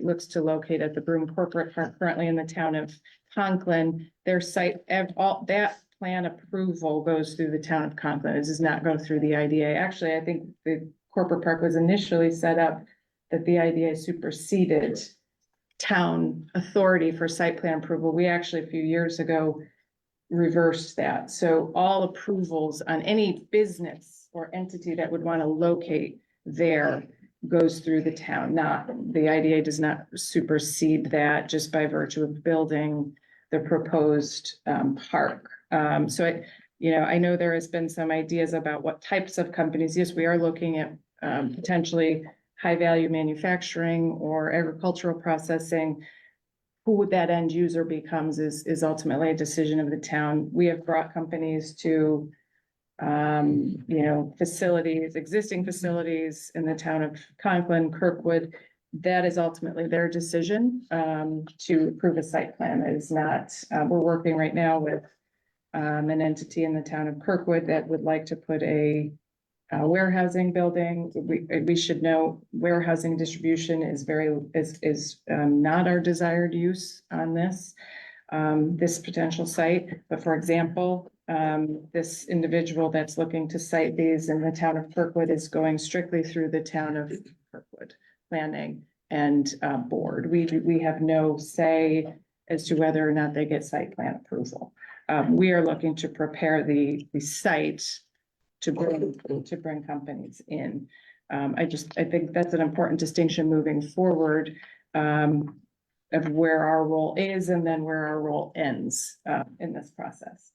looks to locate at the Broome Corporate Park currently in the town of Conklin, their site, all that plan approval goes through the town of Conklin. It does not go through the IDA. Actually, I think the corporate park was initially set up that the IDA superseded town authority for site plan approval. We actually, a few years ago, reversed that. So all approvals on any business or entity that would want to locate there goes through the town, not, the IDA does not supersede that just by virtue of building the proposed park. So I know there has been some ideas about what types of companies. Yes, we are looking at potentially high-value manufacturing or agricultural processing. Who that end user becomes is ultimately a decision of the town. We have brought companies to facilities, existing facilities in the town of Conklin, Kirkwood. That is ultimately their decision to approve a site plan. It is not, we're working right now with an entity in the town of Kirkwood that would like to put a warehousing building. We should know warehousing distribution is not our desired use on this potential site. But for example, this individual that's looking to site these in the town of Kirkwood is going strictly through the town of Kirkwood planning and board. We have no say as to whether or not they get site plan approval. We are looking to prepare the site to bring companies in. I think that's an important distinction moving forward of where our role is and then where our role ends in this process.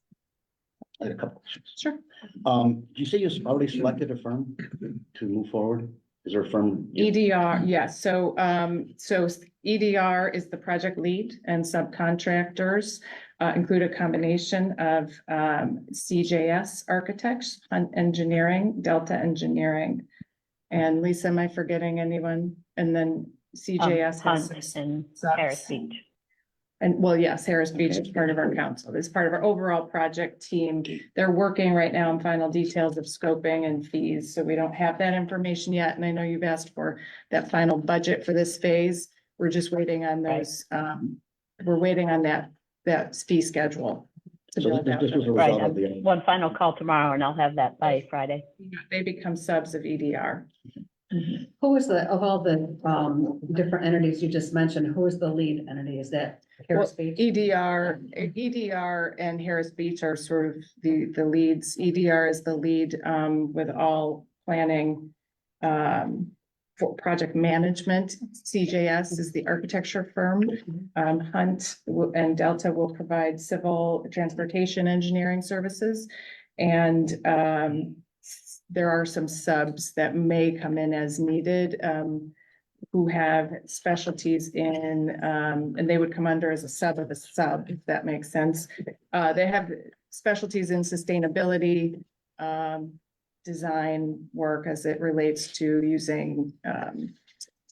I had a couple questions. Sure. Did you say you already selected a firm to move forward? Is there a firm? EDR, yes. So EDR is the project lead, and subcontractors include a combination of CJS Architects, Hunt Engineering, Delta Engineering. And Lisa, am I forgetting anyone? And then CJS Hunt has and subs. Harris Beach. And well, yes, Harris Beach is part of our council. It's part of our overall project team. They're working right now on final details of scoping and fees. So we don't have that information yet. And I know you've asked for that final budget for this phase. We're just waiting on those. We're waiting on that fee schedule. So this was a Right, result of the. one final call tomorrow and I'll have that by Friday. They become subs of EDR. Who is of all the different entities you just mentioned, who is the lead entity? Is that Harris Beach? EDR and Harris Beach are sort of the leads. EDR is the lead with all planning for project management. CJS is the architecture firm. Hunt and Delta will provide civil transportation engineering services. And there are some subs that may come in as needed, who have specialties in, and they would come under as a sub of a sub, if that makes sense. They have specialties in sustainability, design work as it relates to using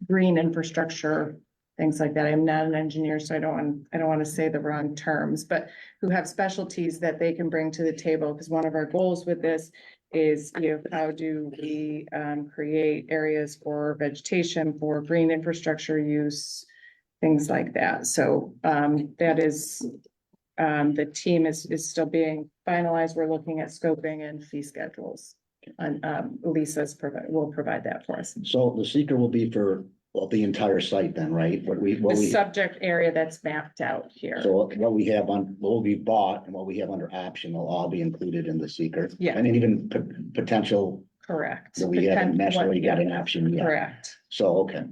green infrastructure, things like that. I'm not an engineer, so I don't want to say the wrong terms, but who have specialties that they can bring to the table. Because one of our goals with this is, how do we create areas for vegetation, for green infrastructure use, things like that. So that is, the team is still being finalized. We're looking at scoping and fee schedules. And Lisa's will provide that for us. So the seeker will be for the entire site then, right? The subject area that's mapped out here. So what we have what will be bought and what we have under option will all be included in the seeker. Yeah. And even potential. Correct. That we haven't necessarily got an option yet. Correct. So, okay.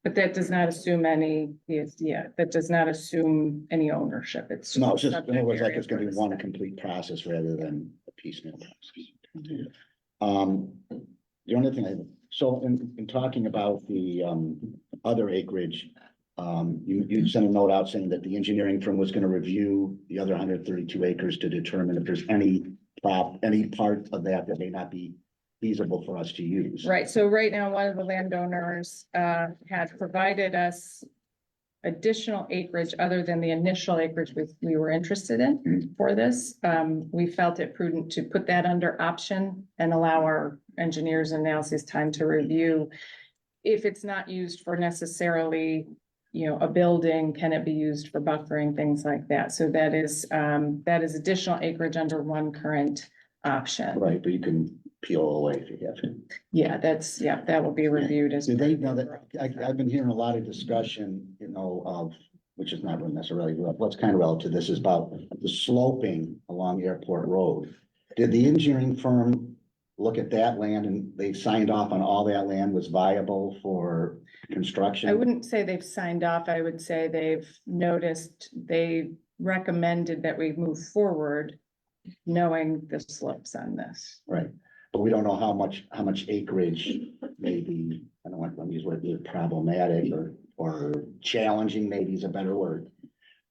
But that does not assume that does not assume any ownership. It's No, it's just, subject in other words, like area it's gonna for be the one site. complete process rather than a piecemeal process. Mhm. The only thing I have a So in talking about the other acreage, you sent a note out saying that the engineering firm was gonna review the other 132 acres to determine if there's any part of that that may not be feasible for us to use. Right, so right now, one of the landowners had provided us additional acreage other than the initial acreage we were interested in for this. We felt it prudent to put that under option and allow our engineers and analysis time to review. If it's not used for necessarily, a building, can it be used for buffering, things like that? So that is additional acreage under one current option. Right, but you can peel away if you have to. Yeah, that will be reviewed as. Do they know that, I've been hearing a lot of discussion, of, which is not necessarily, what's kind of relative to this, is about the sloping along Airport Road. Did the engineering firm look at that land and they signed off on all that land was viable for construction? I wouldn't say they've signed off. I would say they've noticed, they recommended that we move forward knowing the slopes on this. Right, but we don't know how much acreage may be, I don't want to use the word problematic or challenging, maybe is a better word.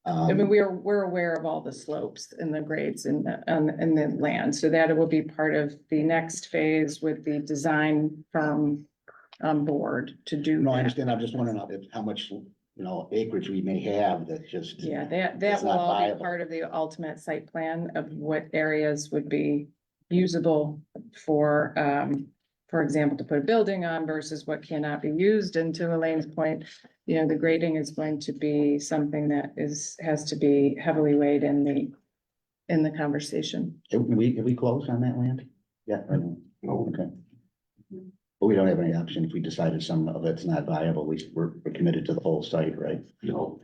I mean, we're aware of all the slopes and the grades in the land, so that will be part of the next phase with the design firm on board to do. No, I that. understand. I'm just wondering how much, acreage we may have that just. Yeah, that it's will not all be viable. part of the ultimate site plan of what areas would be usable for example, to put a building on versus what cannot be used. And to Elaine's point, the grading is going to be something that has to be heavily weighed in the conversation. Have we closed on that land? Yeah. No, okay. But we don't have any option if we decided some of it's not viable, we're committed to the whole site, right? No,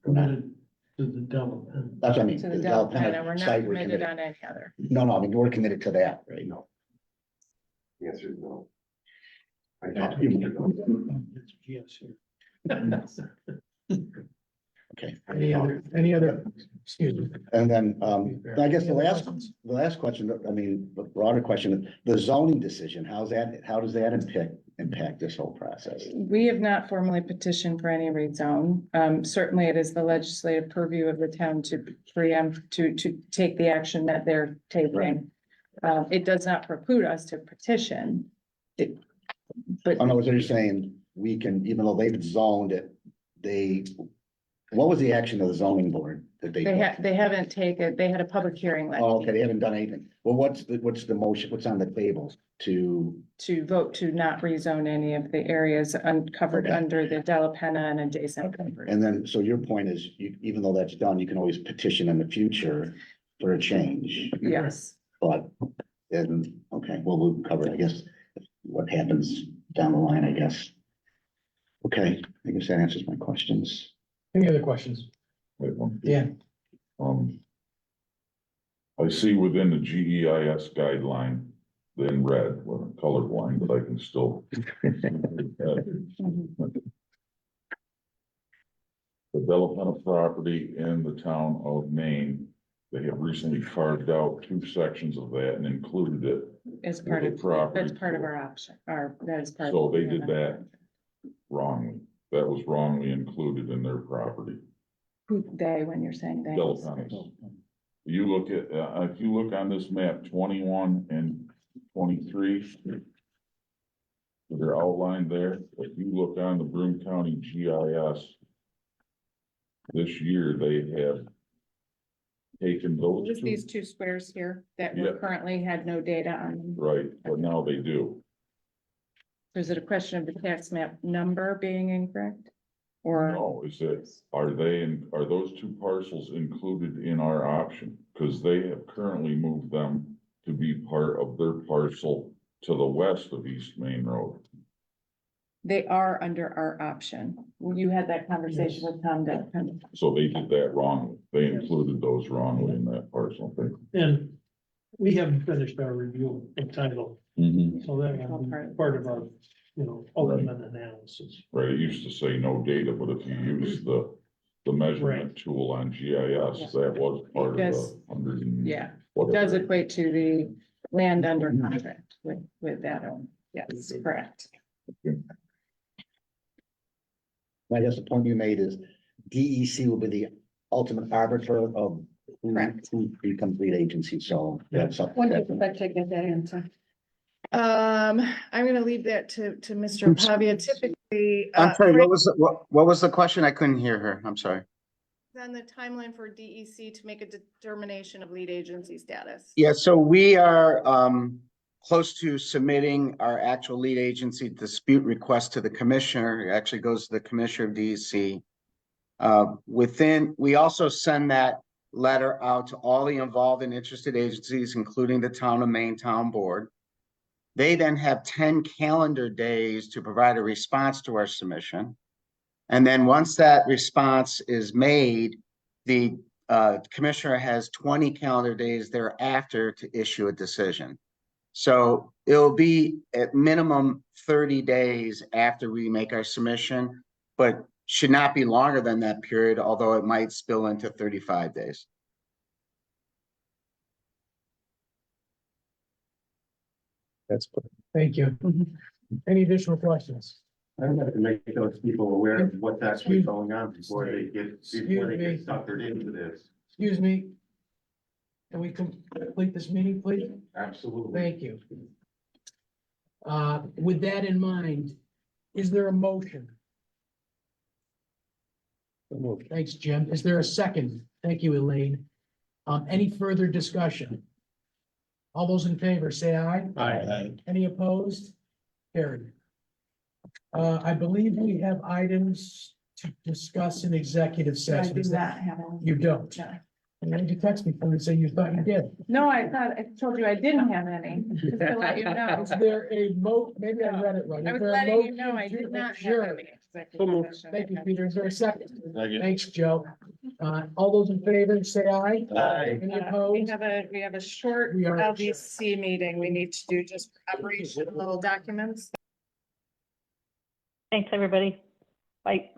committed to the development. That's what I mean. To the the development, and we're not site, committed on any other. No, I mean, we're committed to that, right? No. The answer is no. I Yeah. talked to you. It's yes here. Okay. Any other, excuse me. And then, I guess Any the other last questions? question, I mean, the broader question, the zoning decision, how does that impact this whole process? We have not formally petitioned for any rezone. Certainly it is the legislative purview of the town to preempt, to take the action that they're taking. It does not preclude us to petition. But Oh, no, they're saying we can, even though they've zoned it, what was the action of the zoning board that they? they haven't taken, they had a public hearing last Oh, okay, week they haven't done anything. Well, what's the motion, what's on the table to? to vote to not rezone any of the areas uncovered Okay. under the Delapenna and adjacent. property. And then, so your point is, even though that's done, you can always petition in the future for a change. Yes. But, okay, well, we'll cover, I guess, what happens down the line, I guess. Okay, I guess that answers my questions. Any other questions? Wait, one. Yeah. I see within the GEIS guideline, in red, well, colorblind, but I can still. The Delapenna property in the town of Maine, they have recently carved out 2 sections of that and included it. As part of, With the property that's part of tour. our option, that is part. So of they did that wrongly. That was wrongly included in their property. Who they, when you're saying they. Delapenna's. You look at, if you look on this map, 21 and 23. They're outlined there. If you look on the Broome County GIS. This year, they have taken those Just two, these 2 squares here that we Yeah. currently had no data on. right, but now they do. Is it a question of the tax map number being incorrect? Or, No, is that, are those 2 parcels included in our option? Because they have currently moved them to be part of their parcel to the west of East Main Road. they are under our option. You had that conversation with Tom Delapenna. So they did that wrongly. They included those wrongly in that parcel thing. And we haven't finished our review of title, so that will be part of our, ultimate analysis. Right, it used to say no data, but if you use the measurement tool on GIS, that was part of does. the 100 and Yeah, it whatever. does equate to the land under contract with that owner. Yes, correct. I guess the point you made is DEC will be the ultimate arbiter of Correct. who becomes lead agency, so that's up. When do you expect to get that answer? I'm gonna leave that to Mr. Pavia. Typically, I'm sorry, Frank, what was the question? I couldn't hear her. I'm sorry. on the timeline for DEC to make a determination of lead agency status. Yeah, so we are close to submitting our actual lead agency dispute request to the commissioner. It actually goes to the commissioner of DEC. We also send that letter out to all the involved and interested agencies, including the Town of Maine Town Board. They then have 10 calendar days to provide a response to our submission. And then once that response is made, the commissioner has 20 calendar days thereafter to issue a decision. So it'll be at minimum 30 days after we make our submission, but should not be longer than that period, although it might spill into 35 days. That's. Thank you. Any additional questions? I would have to make those people aware of what's actually going on before they get suckered into this. Excuse me. Can we complete this meeting, please? Absolutely. Thank you. With that in mind, is there a motion? Thanks, Jim. Is there a second? Thank you, Elaine. Any further discussion? All those in favor, say aye. Aye. Any opposed? Carried. I believe we have items to discuss in executive session. Is that- have one. You don't? No. And then you text me and say you thought you did. No, I thought, I told you I didn't have any, just to let you know. Is there maybe I read it wrong. I Is was there a letting you motion know I to did not have adjourn? any. executive session. Thank you, Peter. Is there a second? Thanks, Joe. All those in favor, say aye. Aye. Any We opposed? have a short We are- LDC meeting. We need to do just operational little documents. Thanks, everybody. Bye.